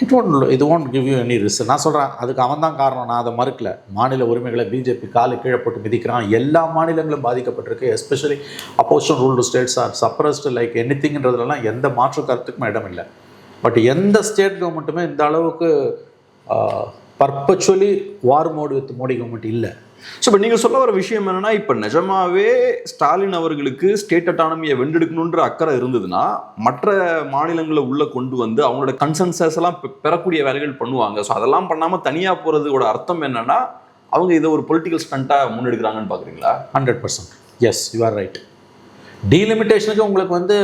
இது won't give you any risk. நான் சொல்கிறேன், அதுக்கு அவன் தான் காரணம், நான் அதை மறுக்கல. மாநில உரிமைகளை பிஜேபி காலு கீழே போட்டு மிதிக்கிறான். எல்லா மாநிலங்களும் பாதிக்கப்பட்டிருக்கு. Especially opposition ruled states are suppressed like எனிதிங்ன்றதுலாம் எந்த மாற்று கருத்துக்கும் இடம் இல்லை. பட் எந்த ஸ்டேட் கவர்மெண்ட்டுமே இந்த அளவுக்கு பர்பச்சுவலி வார் மோடு வித் மோடி கவர்மெண்ட் இல்லை. ஸோ இப்போ நீங்கள் சொல்ல வர விஷயம் என்னன்னா, இப்போ நிஜமாவே ஸ்டாலின் அவர்களுக்கு ஸ்டேட் அட்டானமியை வென்றெடுக்கணுன்ற அக்கறை இருந்ததுன்னா மற்ற மாநிலங்களை உள்ளே கொண்டு வந்து அவங்களோட கன்சென்சஸ் எல்லாம் பெறக்கூடிய வேலைகள் பண்ணுவாங்க. ஸோ அதெல்லாம் பண்ணாமல் தனியாக போகிறதோட அர்த்தம் என்னன்னா, அவங்க இதை ஒரு பொலிட்டிக்கல் ஸ்டண்ட்டாக முன்னெடுக்கிறாங்கன்னு பார்க்குறீங்களா? 100%. Yes, you are right. டீலிமிட்டேஷனுக்கு உங்களுக்கு வந்து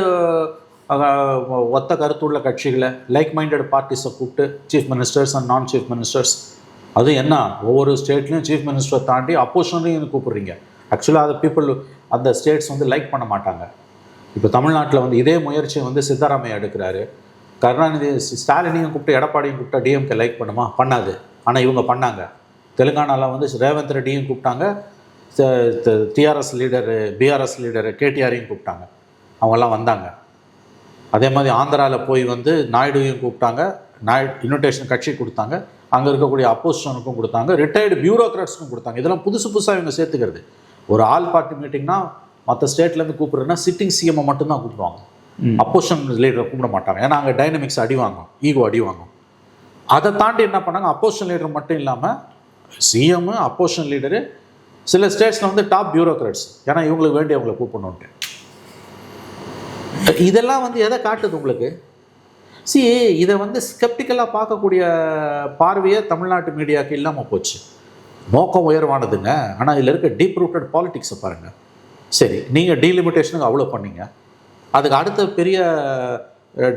ஒத்த கருத்துள்ள கட்சிகளை, லைக் மைண்டட் பார்ட்டிஸை கூப்பிட்டு chief ministers and non chief ministers, அது என்ன ஒவ்வொரு ஸ்டேட்லையும் சீஃப் மினிஸ்டரை தாண்டி அப்போசிஷன்லையும் கூப்பிட்றீங்க. ஆக்சுவலாக அது பீப்புள் அந்த ஸ்டேட்ஸ் வந்து லைக் பண்ண மாட்டாங்க. இப்போ தமிழ்நாட்டில் வந்து இதே முயற்சியை வந்து சித்தராமையா எடுக்கிறாரு. கருணாநிதி ஸ்டாலினையும் கூப்பிட்டு எடப்பாடியும் கூப்பிட்டா டிஎம்கே லைக் பண்ணுமா? பண்ணாது. ஆனால் இவங்க பண்ணாங்க. தெலுங்கானாவில் வந்து ரேவந்த் ரெட்டியும் கூப்பிட்டாங்க, டிஆர்எஸ் லீடரு பிஆர்எஸ் லீடரு கேடிஆரையும் கூப்பிட்டாங்க, அவங்கெல்லாம் வந்தாங்க. அதே மாதிரி ஆந்திராவில் போய் வந்து நாயுடுவையும் கூப்பிட்டாங்க, இன்விடேஷன் கட்சி கொடுத்தாங்க, அங்கே இருக்கக்கூடிய அப்போசிஷனுக்கும் கொடுத்தாங்க, ரிட்டையர்டு பியூரோக்ராட்ஸுக்கும் கொடுத்தாங்க. இதெல்லாம் புதுசாக இவங்க சேர்த்துக்கிறது. ஒரு ஆல் பார்ட்டி மீட்டிங்னா மற்ற ஸ்டேட்லேருந்து கூப்பிட்றதுனா சிட்டிங் சிஎம்ஐ மட்டும்தான் கூப்பிடுவாங்க, அப்போசிஷன் லீடரை கூப்பிட மாட்டாங்க. ஏன்னா அங்கே டைனமிக்ஸ் அடி வாங்கும், ஈகோ அடி வாங்கும். அதை தாண்டி என்ன பண்ணாங்க, அப்போசிஷன் லீடர் மட்டும் இல்லாமல் சிஎம், அப்போசிஷன் லீடரு, சில ஸ்டேட்ஸில் வந்து டாப் பியூரோக்ராட்ஸ், ஏன்னா இவங்களுக்கு வேண்டி அவங்களை கூப்பிடணுன்ட்டு. இதெல்லாம் வந்து எதை காட்டுது உங்களுக்கு? இதை வந்து ஸ்கெப்டிக்கலாக பார்க்கக்கூடிய பார்வையை தமிழ்நாட்டு மீடியாவுக்கு இல்லாமல் போச்சு. நோக்கம் உயர்வானதுங்க, ஆனால் இதில் இருக்க டீப் ரூட்டட் பாலிட்டிக்ஸை பாருங்கள். சரி, நீங்கள் டீலிமிட்டேஷனுக்கு அவ்வளோ பண்ணீங்க, அதுக்கு அடுத்த பெரிய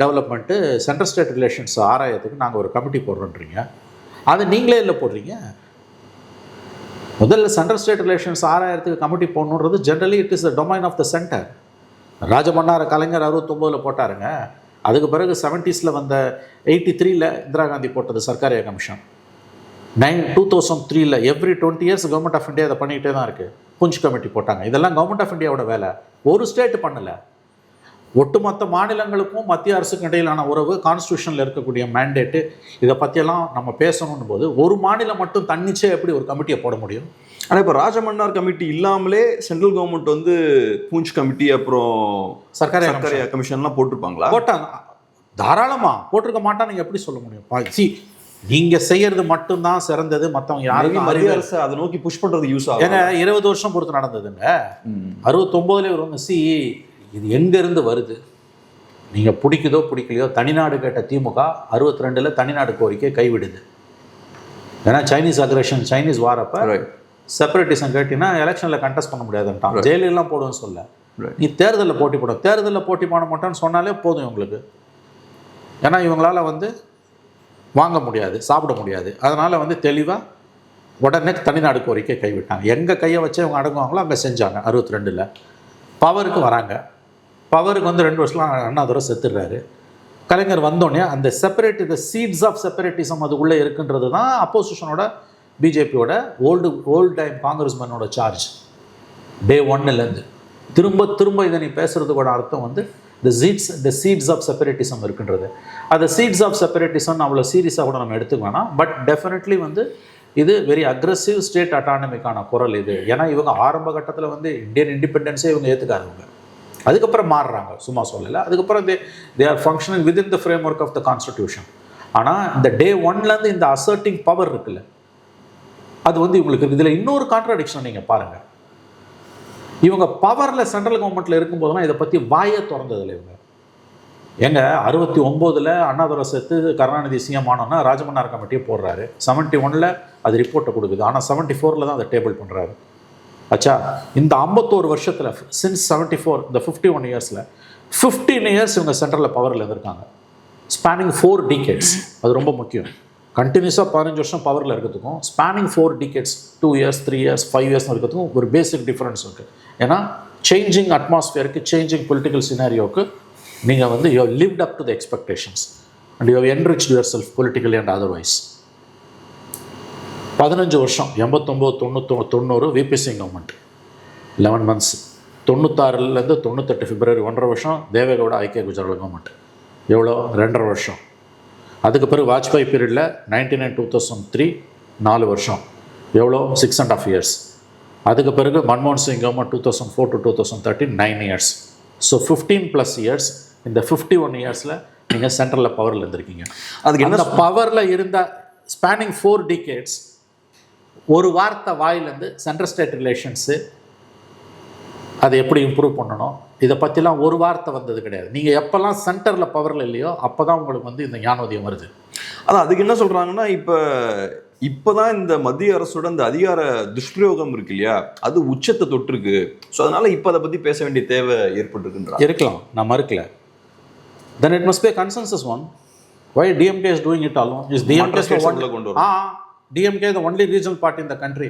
டெவலப்மெண்ட்டு சென்ட்ரல் ஸ்டேட் ரிலேஷன்ஸ் ஆராயத்துக்கு நாங்கள் ஒரு கமிட்டி போடுறோன்றீங்க. அதை நீங்களே இல்லை போடுறீங்க. முதல்ல சென்ட்ரல் ஸ்டேட் ரிலேஷன்ஸ் ஆராயத்துக்கு கமிட்டி போடணுன்றது generally it is the domain of the centre. Rajamannar Kalaignar 69 போட்டாருங்க. அதுக்கு பிறகு 70s வந்த 83 இந்திரா காந்தி போட்டது Sarkaria commission. 2003 every 20 years government of India அதை பண்ணிக்கிட்டே தான் இருக்குது. புஞ்ச் கமிட்டி போட்டாங்க. இதெல்லாம் கவர்மெண்ட் ஆஃப் இந்தியாவோட வேலை. ஒரு ஸ்டேட் பண்ணலை. ஒட்டுமொத்த மாநிலங்களுக்கும் மத்திய அரசுக்கும் இடையிலான உறவு, கான்ஸ்டியூஷனில் இருக்கக்கூடிய மேண்டேட்டு, இதை பற்றியெல்லாம் நம்ம பேசணும் போது ஒரு மாநிலம் மட்டும் தன்னிச்சே எப்படி ஒரு கமிட்டியை போட முடியும்? ஆனால் இப்போ ராஜமன்னார் கமிட்டி இல்லாமலே சென்ட்ரல் கவர்மெண்ட் வந்து பூஞ்ச் கமிட்டி அப்புறம் சர்க்காரியா கமிஷன்லாம் போட்டிருப்பாங்களா? போட்டாங்க, தாராளமாக போட்டிருக்க மாட்டா. நீங்கள் எப்படி சொல்ல முடியும்? நீங்க செய்யறது மட்டும்தான் சிறந்தது, மற்றவங்க யாருக்கும் மத்திய அரசு அதை நோக்கி புஷ் பண்றது யூஸ் ஆகும். ஏன்னா 20 வருஷம் பொறுத்து நடந்ததுங்க. 69 இவர் வந்து இது எங்கேருந்து வருது, நீங்கள் பிடிக்குதோ பிடிக்கலையோ, தனிநாடு கேட்ட திமுக 62 தனிநாடு கோரிக்கை கைவிடுது. ஏன்னா சைனீஸ் அக்ரஷன், சைனீஸ் வாரப்ப செப்பரேட்டிசம் கேட்டிங்கன்னா எலெக்ஷனில் கண்டெஸ்ட் பண்ண முடியாதுன்ட்டான். ஜெயிலெல்லாம் போடுவேன்னு சொல்ல, நீ தேர்தலில் போட்டி போடும், தேர்தலில் போட்டி பண்ண மாட்டான்னு சொன்னாலே போதும் இவங்களுக்கு. ஏன்னா இவங்களால வந்து வாங்க முடியாது, சாப்பிட முடியாது. அதனால் வந்து தெளிவாக உடனே தனிநாடு கோரிக்கை கைவிட்டாங்க. எங்கே கையை வச்சு இவங்க அடங்குவாங்களோ அங்கே செஞ்சாங்க. 62 பவருக்கு வராங்க. பவருக்கு வந்து 2 வருஷம் அண்ணாதுரை செத்துடுறாரு. கலைஞர் வந்தோடனே அந்த த சீட்ஸ் ஆஃப் செப்பரேட்டிசம் அது உள்ளே இருக்குன்றது தான் அப்போசிஷனோட, பிஜேபியோட ஓல்டு டைம் காங்கிரஸ்மேனோட சார்ஜ். டே 1 திரும்ப இதை நீ பேசுகிறதுக்கோட அர்த்தம் வந்து the seeds of separatism இருக்குன்றது. அந்த சீட்ஸ் ஆஃப் செப்பரேட்டிசம் அவ்வளோ சீரியஸாக கூட நம்ம எடுத்துக்க வேணாம். பட் டெஃபினெட்லி வந்து இது வெரி அக்ரெசிவ் ஸ்டேட் அட்டானமிக்கான குரல் இது. ஏன்னா இவங்க ஆரம்ப கட்டத்தில் வந்து இந்தியன் இண்டிபெண்டன்ஸே இவங்க ஏற்றுக்காதவங்க. அதுக்கப்புறம் மாறுறாங்க, சும்மா சொல்லலை. அதுக்கப்புறம் they are functioning within the framework of the constitution. ஆனால் இந்த டே 1 இந்த அசர்ட்டிங் பவர் இருக்குல்ல, அது வந்து இவங்களுக்கு இதில் இன்னொரு கான்ட்ராடிக்ஷன் நீங்கள் பாருங்கள். இவங்க பவரில் சென்ட்ரல் கவர்மெண்ட்டில் இருக்கும்போதுலாம் இதை பற்றி வாயை திறந்ததில்லை இவங்க. எங்க 69 அண்ணாதுரை செத்து கருணாநிதி சிஎம் ஆனோன்னா ராஜமன்னார் கமிட்டியை போடுறாரு. 71 அது ரிப்போர்ட்டை கொடுக்குது. ஆனால் 74 தான் அதை டேபிள் பண்ணுறாரு. ஆச்சா, இந்த 51 வருஷத்தில் சின்ஸ் 74 இந்த 51 இயர்ஸில் 15 இயர்ஸ் இவங்க சென்ட்ரலில் பவரில் இருந்திருக்காங்க. Spanning 4 decades. அது ரொம்ப முக்கியம். கண்டினியூஸாக 15 வருஷம் பவரில் இருக்கிறதுக்கும் spanning 4 decades 2 years 3 years 5 years இருக்கிறதுக்கும் ஒரு பேசிக் டிஃப்ரென்ஸ் இருக்குது. ஏன்னா சேஞ்சிங் அட்மாஸ்பியருக்கு, சேஞ்சிங் பொலிட்டிக்கல் சினாரியோக்கு நீங்கள் வந்து you have lived up to the expectations and you have enriched your self politically and otherwise. 15 வருஷம் 89 90 விபி சிங் கவர்மெண்ட் 11 months. 96 98 பிப்ரவரி 1.5 வருஷம் தேவேகவுட ஐக்கிய குஜராத் கவர்மெண்ட். எவ்வளோ? 2.5 வருஷம். அதுக்கு பிறகு வாஜ்பாய் பீரியடில் 99-2003 4 வருஷம். எவ்வளோ? 6.5 years. அதுக்கு பிறகு மன்மோகன் Singh government 2004 to 2013 9 years. So 15+ years. இந்த 51 yearsல நீங்கள் சென்ட்ரலில் பவரில் இருந்திருக்கீங்க. அதுக்கு என்ன பவரில் இருந்த ஸ்பேனிங் 4 decades ஒரு வார்த்தை வாயிலேருந்து சென்ட்ரல் ஸ்டேட் ரிலேஷன்ஸு அதை எப்படி இம்ப்ரூவ் பண்ணணும் இதை பற்றிலாம் ஒரு வார்த்தை வந்தது கிடையாது. நீங்கள் எப்போல்லாம் சென்டரில் பவரில் இல்லையோ அப்போ தான் உங்களுக்கு வந்து இந்த ஞானோதயம் வருது. அதான் அதுக்கு என்ன சொல்கிறாங்கன்னா, இப்போதான் இந்த மத்திய அரசோட இந்த அதிகார துஷ்பிரயோகம் இருக்கு இல்லையா, அது உச்சத்தை தொட்டிருக்கு. ஸோ அதனால் இப்போ அதை பற்றி பேச வேண்டிய தேவை ஏற்பட்டுருக்குன்றா. இருக்கலாம், நான் மறுக்கல. Then it must be a consensus one. Why DMK is doing it alone? Is DMK DMK the only regional party in the country?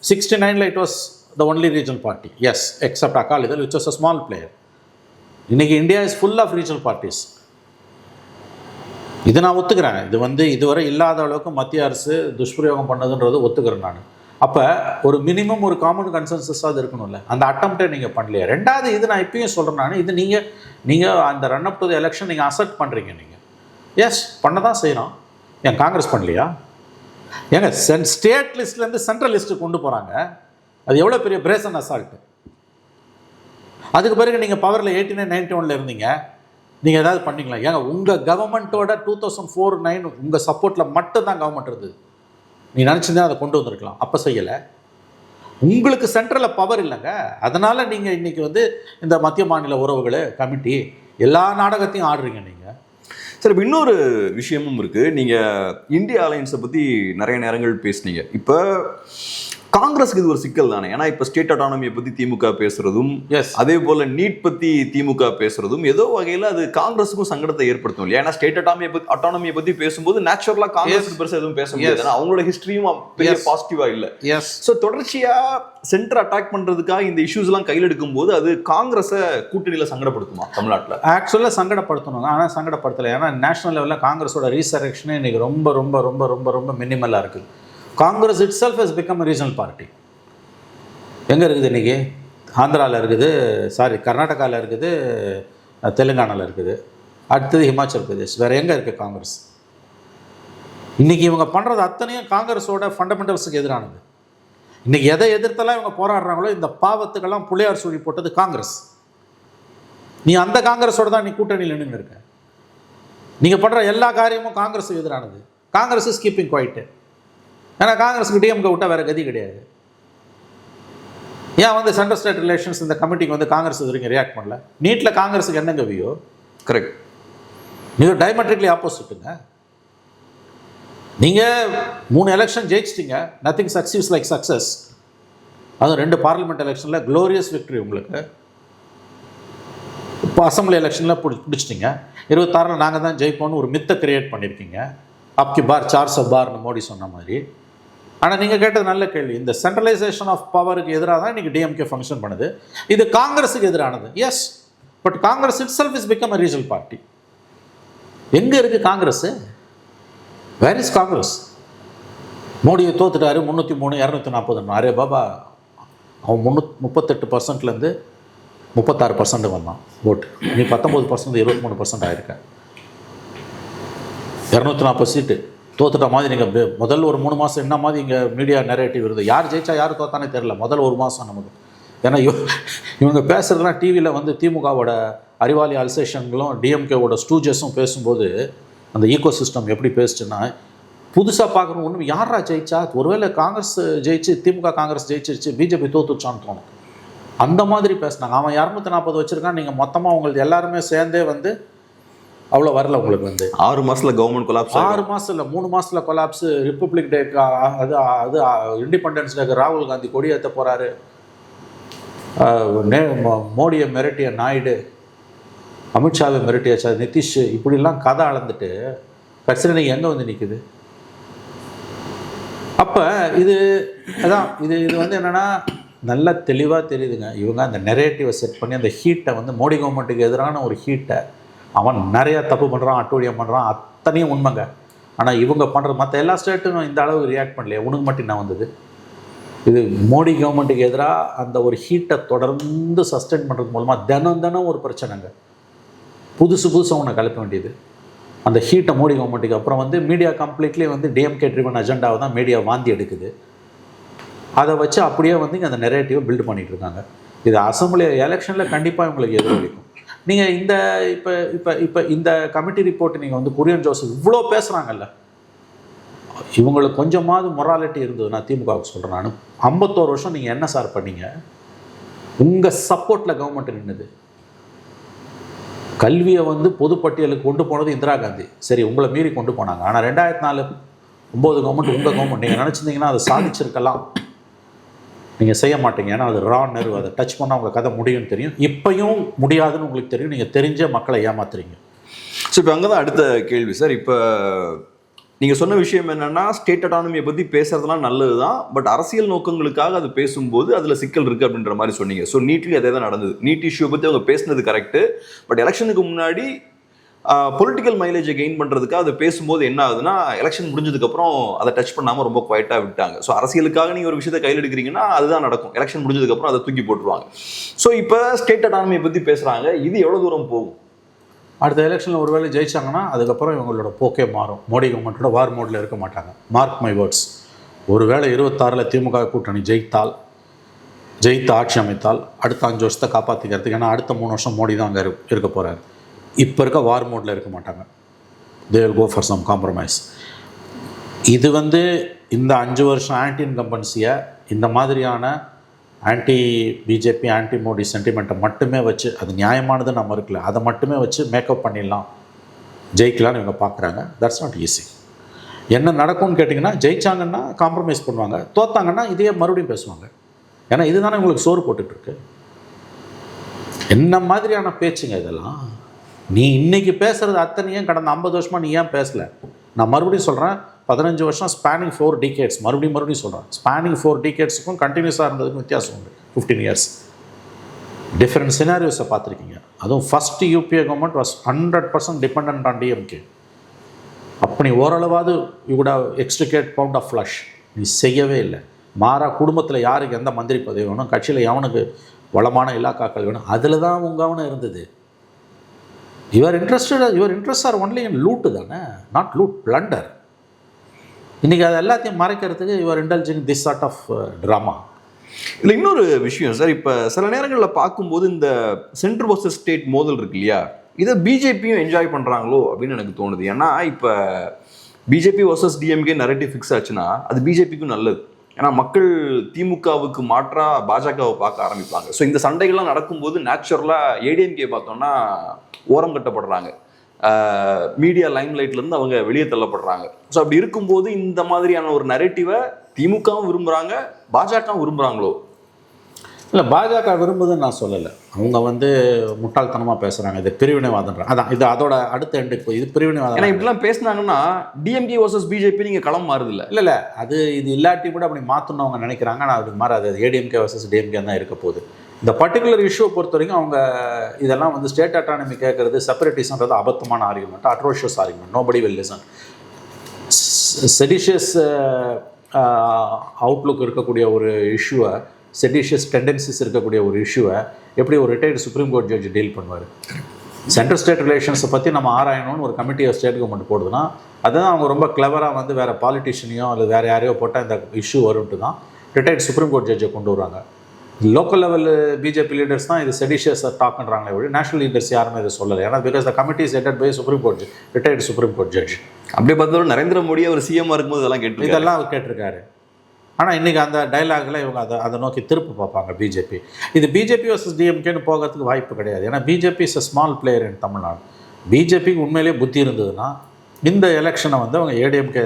69 it was the only regional party. Yes, except Akali Dal, which was a small player. இன்னைக்கு India is full of regional parties. இது நான் ஒத்துக்கிறேன். இது வந்து இதுவரை இல்லாத அளவுக்கு மத்திய அரசு துஷ்பிரயோகம் பண்ணதுன்றது ஒத்துக்கிறேன் நான். அப்போ ஒரு மினிமம் ஒரு காமன் கன்சென்சஸாக அது இருக்கணும்ல. அந்த அட்டம்ப்டை நீங்கள் பண்ணலையா? ரெண்டாவது, இது நான் இப்பயும் சொல்கிறேன் நான், இது நீங்கள் அந்த run up to the election நீங்கள் அசெப்ட் பண்ணுறீங்க. நீங்கள் எஸ் பண்ண தான் செய்கிறோம். ஏன் காங்கிரஸ் பண்ணலையா? ஏங்க ஸ்டேட் லிஸ்ட்லேருந்து சென்ட்ரல் லிஸ்ட்டு கொண்டு போகிறாங்க. அது எவ்வளோ பெரிய பிரேசன் அசால்ட்டு. அதுக்கு பிறகு நீங்கள் பவரில் 89-91 இருந்தீங்க. நீங்கள் ஏதாவது பண்ணிங்களா? ஏங்க உங்கள் கவர்மெண்ட்டோட 2004-9 உங்கள் சப்போர்ட்டில் மட்டும்தான் கவர்மெண்ட் இருந்தது. நீ நினச்சிருந்தா அதை கொண்டு வந்திருக்கலாம். அப்போ செய்யலை. உங்களுக்கு சென்ட்ரலில் பவர் இல்லைங்க. அதனால் நீங்கள் இன்றைக்கி வந்து இந்த மத்திய மாநில உறவுகள் கமிட்டி எல்லா நாடகத்தையும் ஆடுறீங்க நீங்கள். சரி, இப்போ இன்னொரு விஷயமும் இருக்குது. நீங்கள் இந்தியா அலையன்ஸை பற்றி நிறைய நேரங்கள் பேசுனீங்க. இப்போ காங்கிரஸுக்கு இது ஒரு சிக்கல் தானே. ஏன்னா இப்ப ஸ்டேட் அட்டானமியை பத்தி திமுக பேசுறதும், அதே போல நீட் பத்தி திமுக பேசுறதும் ஏதோ வகையில அது காங்கிரஸுக்கும் சங்கடத்தை ஏற்படுத்தும் இல்லையா? ஏன்னா ஸ்டேட் அட்டானமியை பத்தி பேசும்போது நேச்சுரலா காங்கிரஸ் பெருசா எதுவும் பேச முடியாது. அவங்களோட ஹிஸ்டரியும் பெரிய பாசிட்டிவா இல்ல. சோ தொடர்ச்சியா சென்டர் அட்டாக் பண்றதுக்காக இந்த இஷ்யூஸ் எல்லாம் கையில் எடுக்கும் போது அது காங்கிரஸை கூட்டணியில சங்கடப்படுத்துமா தமிழ்நாட்டில்? ஆக்சுவலாக சங்கடப்படுத்தணும், ஆனால் சங்கடப்படுத்தலை. ஏன்னா நேஷனல் லெவலில் காங்கிரஸோட ரீசரெக்ஷனே இன்னைக்கு ரொம்ப ரொம்ப ரொம்ப ரொம்ப ரொம்ப மினிமலாக இருக்குது. Congress it self has become regional party. எங்கே இருக்குது இன்றைக்கி? ஆந்திராவில் இருக்குது, கர்நாடகாவில் இருக்குது, தெலுங்கானாவில் இருக்குது, அடுத்தது ஹிமாச்சல் பிரதேஷ். வேறு எங்கே இருக்குது காங்கிரஸ்? இன்றைக்கி இவங்க பண்ணுறது அத்தனையும் காங்கிரஸோட ஃபண்டமெண்டல்ஸுக்கு எதிரானது. இன்றைக்கி எதை எதிர்த்தெல்லாம் இவங்க போராடுறாங்களோ இந்த பாவத்துக்கெல்லாம் புள்ளையார் சூழி போட்டது காங்கிரஸ். நீ அந்த காங்கிரஸோட தான் நீ கூட்டணியில் நின்று இருக்க. நீங்கள் பண்ணுற எல்லா காரியமும் காங்கிரஸுக்கு எதிரானது. Congress is keeping quiet. ஏன்னா காங்கிரஸுக்கு டிஎம்கே விட்டால் வேறு கதி கிடையாது. ஏன் வந்து சென்ட்ரல் ஸ்டேட் ரிலேஷன்ஸ் இந்த கமிட்டிக்கு வந்து காங்கிரஸ் இது வரைக்கும் ரியாக்ட் பண்ணல? நீட்டில் காங்கிரஸுக்கு என்னங்க வியோ? கரெக்ட். நீங்கள் டைமெட்ரிக்லி ஆப்போசிட்டுங்க. நீங்கள் 3 எலெக்ஷன் ஜெயிச்சிட்டிங்க. Nothing succeeds like success. அதுவும் 2 பார்லிமெண்ட் எலெக்ஷனில் க்ளோரியஸ் விக்ட்ரி உங்களுக்கு. இப்போ அசம்பிளி எலெக்ஷனில் பிடிச்சிட்டிங்க. 26 நாங்கள் தான் ஜெயிப்போம்னு ஒரு மித்தை கிரியேட் பண்ணியிருக்கீங்க. அப்கி பார் 400 பார்னு மோடி சொன்ன மாதிரி. ஆனால் நீங்கள் கேட்டது நல்ல கேள்வி. இந்த சென்ட்ரலைசேஷன் ஆஃப் பவருக்கு எதிராக தான் இன்றைக்கி டிஎம்கே ஃபங்க்ஷன் பண்ணுது. இது காங்கிரஸுக்கு எதிரானது. Yes, but Congress itself is become a regional party. எங்கே இருக்குது காங்கிரஸ்? Where is Congress? மோடியை தோத்துட்டாரு 303 240. அரே பாபா, அவன் 38%லேருந்து 36% வந்தான் ஓட்டு. நீ 19% 23% ஆயிருக்க. 240 சீட்டு தோத்துட்ட மாதிரி நீங்கள் முதல் ஒரு 3 மாதம் என்ன மாதிரி இங்கே மீடியா நரேட்டிவ் வருது. யார் ஜெயிச்சா யார் தோத்தானே தெரில முதல் 1 மாதம் நமக்கு. ஏன்னா இவங்க பேசுகிறதுலாம் டிவியில் வந்து திமுகவோட அறிவாளி அல்சேஷன்களும் டிஎம்கேவோட ஸ்டூஜஸும் பேசும்போது அந்த ஈகோ சிஸ்டம் எப்படி பேசுச்சுன்னா, புதுசாக பார்க்குறோம் ஒன்றும் யாரா ஜெயிச்சா, ஒருவேளை காங்கிரஸ் ஜெயிச்சு காங்கிரஸ் ஜெயிச்சிருச்சு பிஜேபி தோத்துச்சான்னு தோணும். அந்த மாதிரி பேசினாங்க. அவன் 240 வச்சுருக்கான். நீங்கள் மொத்தமாக உங்களுக்கு எல்லாருமே சேர்ந்தே வந்து அவ்வளோ வரல. உங்களுக்கு வந்து 6 மாதத்தில் கவர்மெண்ட் கொலாப்ஸ். 6 மாதம் இல்லை, 3 மாதத்தில் கொலாப்ஸு. ரிப்பப்ளிக் டேக்கு அது இண்டிபெண்டன்ஸ் டேக்கு ராகுல் காந்தி கொடி ஏற்ற போகிறாரு. மோடியை மிரட்டிய நாயுடு, அமித்ஷாவை மிரட்டியாச்சா நிதிஷ், இப்படிலாம் கதை அளந்துட்டு கடைசியில் நீங்கள் எங்கே வந்து நிற்குது? அப்போ இது அதான் இது வந்து என்னென்னா நல்லா தெளிவாக தெரியுதுங்க. இவங்க அந்த நெரேட்டிவை செட் பண்ணி அந்த ஹீட்டை வந்து மோடி கவர்மெண்ட்டுக்கு எதிரான ஒரு ஹீட்டை, அவன் நிறையா தப்பு பண்ணுறான், அட்டூழியம் பண்ணுறான், அத்தனையும் உண்மைங்க. ஆனால் இவங்க பண்ணுற மற்ற எல்லா ஸ்டேட்டும் இந்த அளவுக்கு ரியாக்ட் பண்ணலையே. உனக்கு மட்டும் என்ன வந்தது? இது மோடி கவர்மெண்ட்டுக்கு எதிராக அந்த ஒரு ஹீட்டை தொடர்ந்து சஸ்டெயின் பண்ணுறது மூலமாக தினம் ஒரு பிரச்சனைங்க. புதுசாக உன்னை கலப்ப வேண்டியது. அந்த ஹீட்டை மோடி கவர்மெண்ட்டுக்கு அப்புறம் வந்து மீடியா கம்ப்ளீட்லி வந்து டிஎம்கே ட்ரிவன் அஜெண்டாவை தான் மீடியா வாந்தி எடுக்குது. அதை வச்சு அப்படியே வந்து இங்கே அந்த நெரேட்டிவை பில்டு பண்ணிகிட்டு இருக்காங்க. இது அசம்பிளி எலெக்ஷனில் கண்டிப்பாக இவங்களுக்கு எதிரொலிக்கும். நீங்கள் இந்த இப்போ இந்த கமிட்டி ரிப்போர்ட் நீங்கள் வந்து குரியன் ஜோசப் இவ்வளோ பேசுகிறாங்கல்ல, இவங்களுக்கு கொஞ்சமாவது மொராலிட்டி இருந்தது. நான் திமுகவுக்கு சொல்கிறேன். நான் 51 வருஷம் நீங்கள் என்ன சார் பண்ணீங்க? உங்கள் சப்போர்ட்டில் கவர்மெண்ட் நின்றுது. கல்வியை வந்து பொதுப்பட்டியலுக்கு கொண்டு போனது இந்திரா காந்தி. சரி, உங்களை மீறி கொண்டு போனாங்க. ஆனால் 2004 9 கவர்மெண்ட் உங்கள் கவர்மெண்ட். நீங்கள் நினச்சிருந்தீங்கன்னா அதை சாதிச்சிருக்கலாம். நீங்கள் செய்ய மாட்டீங்க. ஏன்னா அது ரா நெர்வ். அதை டச் பண்ணால் உங்கள் கதை முடியும்னு தெரியும். இப்போயும் முடியாதுன்னு உங்களுக்கு தெரியும். நீங்கள் தெரிஞ்ச மக்களை ஏமாத்துறீங்க. ஸோ இப்போ அங்கே தான் அடுத்த கேள்வி சார். இப்போ நீங்கள் சொன்ன விஷயம் என்னென்னா, ஸ்டேட் அட்டானமியை பற்றி பேசுறதுலாம் நல்லது தான், பட் அரசியல் நோக்கங்களுக்காக அது பேசும்போது அதில் சிக்கல் இருக்குது அப்படின்ற மாதிரி சொன்னீங்க. ஸோ நீட்லேயும் அதே தான் நடந்தது. நீட் இஷ்யூ பற்றி அவங்க பேசுனது கரெக்டு. பட் எலெக்ஷனுக்கு முன்னாடி பொலிட்டிக்கல் மைலேஜை கெயின் பண்ணுறதுக்காக அது பேசும்போது என்ன ஆகுதுன்னா, எலெக்ஷன் முடிஞ்சதுக்கப்புறம் அதை டச் பண்ணாமல் ரொம்ப குவைட்டாக விட்டாங்க. ஸோ அரசியலுக்காக நீங்கள் ஒரு விஷயத்தை கையில் எடுக்கிறீங்கன்னா அதுதான் நடக்கும். எலெக்ஷன் முடிஞ்சதுக்கப்புறம் அதை தூக்கி போட்டுருவாங்க. ஸோ இப்போ ஸ்டேட் அட்டானமியை பற்றி பேசுகிறாங்க. இது எவ்வளோ தூரம் போகும்? அடுத்த எலெக்ஷனில் ஒருவேளை ஜெயிச்சாங்கன்னா அதுக்கப்புறம் இவங்களோட போக்கே மாறும். மோடி கவர்மெண்ட்டோட வார் மோடில் இருக்க மாட்டாங்க. Mark my words. ஒருவேளை 26 திமுக கூட்டணி ஜெயித்து ஆட்சி அமைத்தால் அடுத்த 5 வருஷத்தை காப்பாற்றிக்கிறதுக்கு, ஏன்னா அடுத்த 3 வருஷம் மோடி தான் அங்கே இருக்க போகிறாரு. இப்போ இருக்க வார் மோடில் இருக்க மாட்டாங்க. They will go for some compromise. இது வந்து இந்த 5 வருஷம் ஆன்டி இன்கம்பன்சியை இந்த மாதிரியான ஆன்டி பிஜேபி ஆன்டி மோடி சென்டிமெண்ட்டை மட்டுமே வச்சு, அது நியாயமானது நம்ம இருக்கல, அதை மட்டுமே வச்சு மேக்கப் பண்ணிடலாம், ஜெயிக்கலான்னு இவங்க பார்க்குறாங்க. That's not easy. என்ன நடக்கும்னு கேட்டிங்கன்னா, ஜெயிச்சாங்கன்னா காம்ப்ரமைஸ் பண்ணுவாங்க, தோத்தாங்கன்னா இதையே மறுபடியும் பேசுவாங்க. ஏன்னா இதுதானே உங்களுக்கு சோறு போட்டுட்ருக்கு. என்ன மாதிரியான பேச்சுங்க இதெல்லாம்? நீ இன்னைக்கு பேசுகிறது அத்தனையும் கடந்த 50 வருஷமாக நீ ஏன் பேசலை? நான் மறுபடியும் சொல்கிறேன், 15 வருஷம் ஸ்பேனிங் 4 decades, மறுபடியும் சொல்கிறேன், ஸ்பேனிங் 4 decadesக்கும் கண்டினியூஸாக இருந்ததுக்கும் வித்தியாசம் உண்டு. 15 years டிஃப்ரெண்ட் சினாரியோஸை பார்த்துருக்கீங்க. அதுவும் first UPA government was 100% depend on DMK. அப்படி ஓரளவாவது you could have extricate bound of flush. நீ செய்யவே இல்லை. மாறா குடும்பத்தில் யாருக்கு எந்த மந்திரி பதவி வேணும், கட்சியில் எவனுக்கு வளமான இலாக்காக்கள் வேணும், அதில் தான் உங்கள் கவனம் இருந்தது. Your interest are only in loot தானே, நாட் லூட், பிளண்டர். இன்றைக்கி அது எல்லாத்தையும் மறைக்கிறதுக்கு your indulging this sort of drama. இல்லை இன்னொரு விஷயம் சார், இப்போ சில நேரங்களில் பார்க்கும்போது இந்த சென்ட்ரல் வர்சஸ் ஸ்டேட் மோதல் இருக்கு இல்லையா, இதை பிஜேபியும் என்ஜாய் பண்ணுறாங்களோ அப்படின்னு எனக்கு தோணுது. ஏன்னா இப்போ BJP versus DMK narrative fix ஆச்சுன்னா அது பிஜேபிக்கும் நல்லது. ஏன்னா மக்கள் திமுகவுக்கு மாற்றா பாஜகவை பார்க்க ஆரம்பிப்பாங்க. ஸோ இந்த சண்டைகள்லாம் நடக்கும்போது நேச்சுரலாக ஏடிஎம்கே பார்த்தோம்னா ஓரம் கட்டப்படுறாங்க, மீடியா லைம்லைட்லேருந்து அவங்க வெளியே தள்ளப்படுறாங்க. ஸோ அப்படி இருக்கும்போது இந்த மாதிரியான ஒரு நரேட்டிவை திமுகவும் விரும்புகிறாங்க, பாஜகவும் விரும்புகிறாங்களோ? இல்லை, பாஜக விரும்புதுன்னு நான் சொல்லலை. அவங்க முட்டாள்தனமாக பேசுகிறாங்க, இது பிரிவினைவாதன்ற. அதான் இது அதோட அடுத்த எண்டுக்கு போய் இது பிரிவினைவாதம். ஏன்னா இப்படிலாம் பேசினாங்கன்னா டிஎம்கே வர்சஸ் பிஜேபி நீங்கள் களம் மாறுதில்ல. இல்லை அது இது இல்லாட்டி கூட அப்படி மாற்றணும் அவங்க நினைக்கிறாங்க. ஆனால் அப்படி மாறாது. ஏடிஎம்கே வர்சஸ் டிஎம்கே தான் இருக்க போகுது. இந்த பர்டிகுலர் இஷ்யூவை பொறுத்த வரைக்கும் அவங்க இதெல்லாம் ஸ்டேட் அட்டானமி கேட்குறது, செப்பரேட்டிசம்ன்றது அபத்தமான argument, atrocious argument. Nobody will listen. Seditious outlook இருக்கக்கூடிய ஒரு இஷ்யூவை, செடிஷியஸ் டெண்டன்சிஸ் இருக்கக்கூடிய ஒரு இஷ்யூவை எப்படி ஒரு retired supreme court judge deal பண்ணுவார்? சென்ட்ரல் ஸ்டேட் ரிலேஷன்ஸை பற்றி நம்ம ஆராயணும்னு ஒரு கமிட்டியை ஸ்டேட் கவர்மெண்ட் போடுதுன்னா அதுதான் அவங்க ரொம்ப கிளவராக வேறு பாலிட்டிஷியனையோ அல்லது வேறு யாரையோ போட்டால் இந்த இஷ்யூ வரும்ட்டு தான் ரிட்டையர்டு சுப்ரீம் கோர்ட் ஜட்ஜை கொண்டு வராங்க. லோக்கல் லெவல் பிஜேபி லீடர்ஸ் தான் இது செடிஷியஸ் டாக்ன்றாங்களே ஒழிய நேஷனல் லீடர்ஸ் யாருமே இதை சொல்லலை. ஏன்னா because the committee is headed by supreme court, retired supreme court judge. அப்படியே பார்த்தாலும் நரேந்திர மோடி அவர் சிஎம்மாக இருக்கும்போது இதெல்லாம் அவர் கேட்டிருக்காரு. ஆனால் இன்றைக்கி அந்த டைலாகில் இவங்க அதை நோக்கி திருப்பி பார்ப்பாங்க பிஜேபி. இது பிஜேபி வர்சஸ் டிஎம்கேன்னு போகிறதுக்கு வாய்ப்பு கிடையாது. ஏன்னா BJP is a small player இன் தமிழ்நாடு. பிஜேபிக்கு உண்மையிலேயே புத்தி இருந்ததுன்னா இந்த எலெக்ஷனை அவங்க ஏடிஎம்கே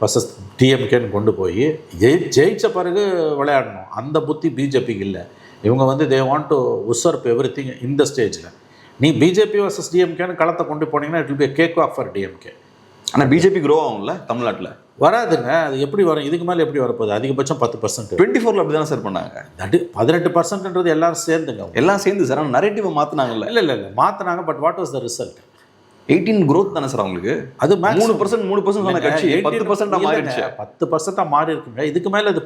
வர்சஸ் டிஎம்கேன்னு கொண்டு போய் ஜெயிச்ச பிறகு விளையாடணும். அந்த புத்தி பிஜேபிக்கு இல்லை. இவங்க தே வாண்ட் டு உசர்ப் எவ்ரிதிங் இந்த ஸ்டேஜில். நீ பிஜேபி வர்சஸ் டிஎம்கேன்னு களத்தை கொண்டு போனீங்கன்னா it will B cake walk for DMK. ஆனால் பிஜேபி க்ரோ ஆகும்ல தமிழ்நாட்டில்? வராதுங்க. அது எப்படி வரும்? இதுக்கு மேலே எப்படி வரப்போகுது? அதிகபட்சம் 10%. 24 அப்படி தானே சார் பண்ணாங்க. 18%ன்றது எல்லாரும் சேர்ந்துங்க, எல்லாம் சேர்ந்து சார். ஆனால் நரேட்டிவை மாற்றினாங்கல்ல? இல்லை மாற்றினாங்க. But what was the result? 18 growth தானே சார் அவங்களுக்கு. அது 3% தானே கட்சி 10% மாறிடுச்சு. 10% மாறி இருக்குங்க. இதுக்கு மேலே இது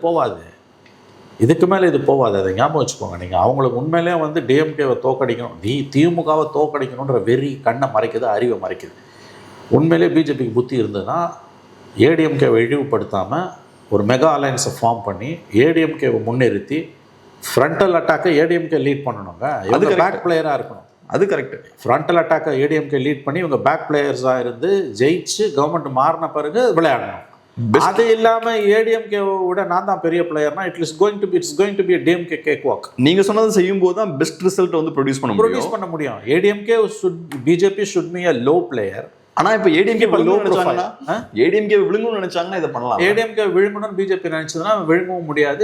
போகாது. அதை ஞாபகம் வச்சுக்கோங்க. நீங்கள் அவங்களுக்கு உண்மையிலே டிஎம்கேவை தோக்கடிக்கணும், திமுகவை தோக்கடிக்கணுன்ற வெறி கண்ணை மறைக்குது, அறிவை மறைக்குது. உண்மையிலே பிஜேபிக்கு புத்தி இருந்ததுன்னா ஏடிஎம்கேவை இழிவுபடுத்தாமல் ஒரு மெகா அலையன்ஸை ஃபார்ம் பண்ணி ஏடிஎம்கேவை முன்னிறுத்தி ஃப்ரண்டல் அட்டாக்கை ஏடிஎம்கே லீட் பண்ணணுங்க. அது பேக் பிளேயராக இருக்கணும். அது கரெக்டு. ஃப்ரண்டல் அட்டாக்கை ஏடிஎம்கே லீட் பண்ணி இவங்க பேக் பிளேயர்ஸாக இருந்து ஜெயிச்சு கவர்மெண்ட் மாறின பிறகு விளையாடணும். அது இல்லாமல் ஏடிஎம்கே விட நான் தான் பெரிய பிளேயர்னா it's going to be DMK cake walk. நீங்கள் சொன்னது செய்யும் போது தான் பெஸ்ட் ரிசல்ட் ப்ரொடியூஸ் பண்ண முடியும். ADMK BJP should be a low player. ஆனால் இப்போ ஏடிஎம்கே விழுங்கணும்னு நினைச்சாங்கன்னா இதை பண்ணலாம். ஏடிஎம்கே விழுங்கணும்னு பிஜேபி நினைச்சதுன்னா விழுங்கவும் முடியாது.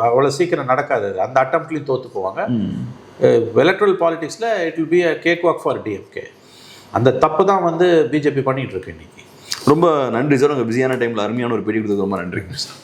அவ்வளோ சீக்கிரம் நடக்காது. அந்த அட்டம்ப்ட்லையும் தோற்று போவாங்க. எலக்ட்ரல் பாலிடிக்ஸில் it will be a cake walk for DMK. அந்த தப்பு தான் பிஜேபி பண்ணிகிட்டு இருக்கு இன்னைக்கு. ரொம்ப நன்றி சார். உங்கள் பிஸியான டைமில் அருமையான ஒரு பேட்டி கொடுத்தது ரொம்ப நன்றி சார்.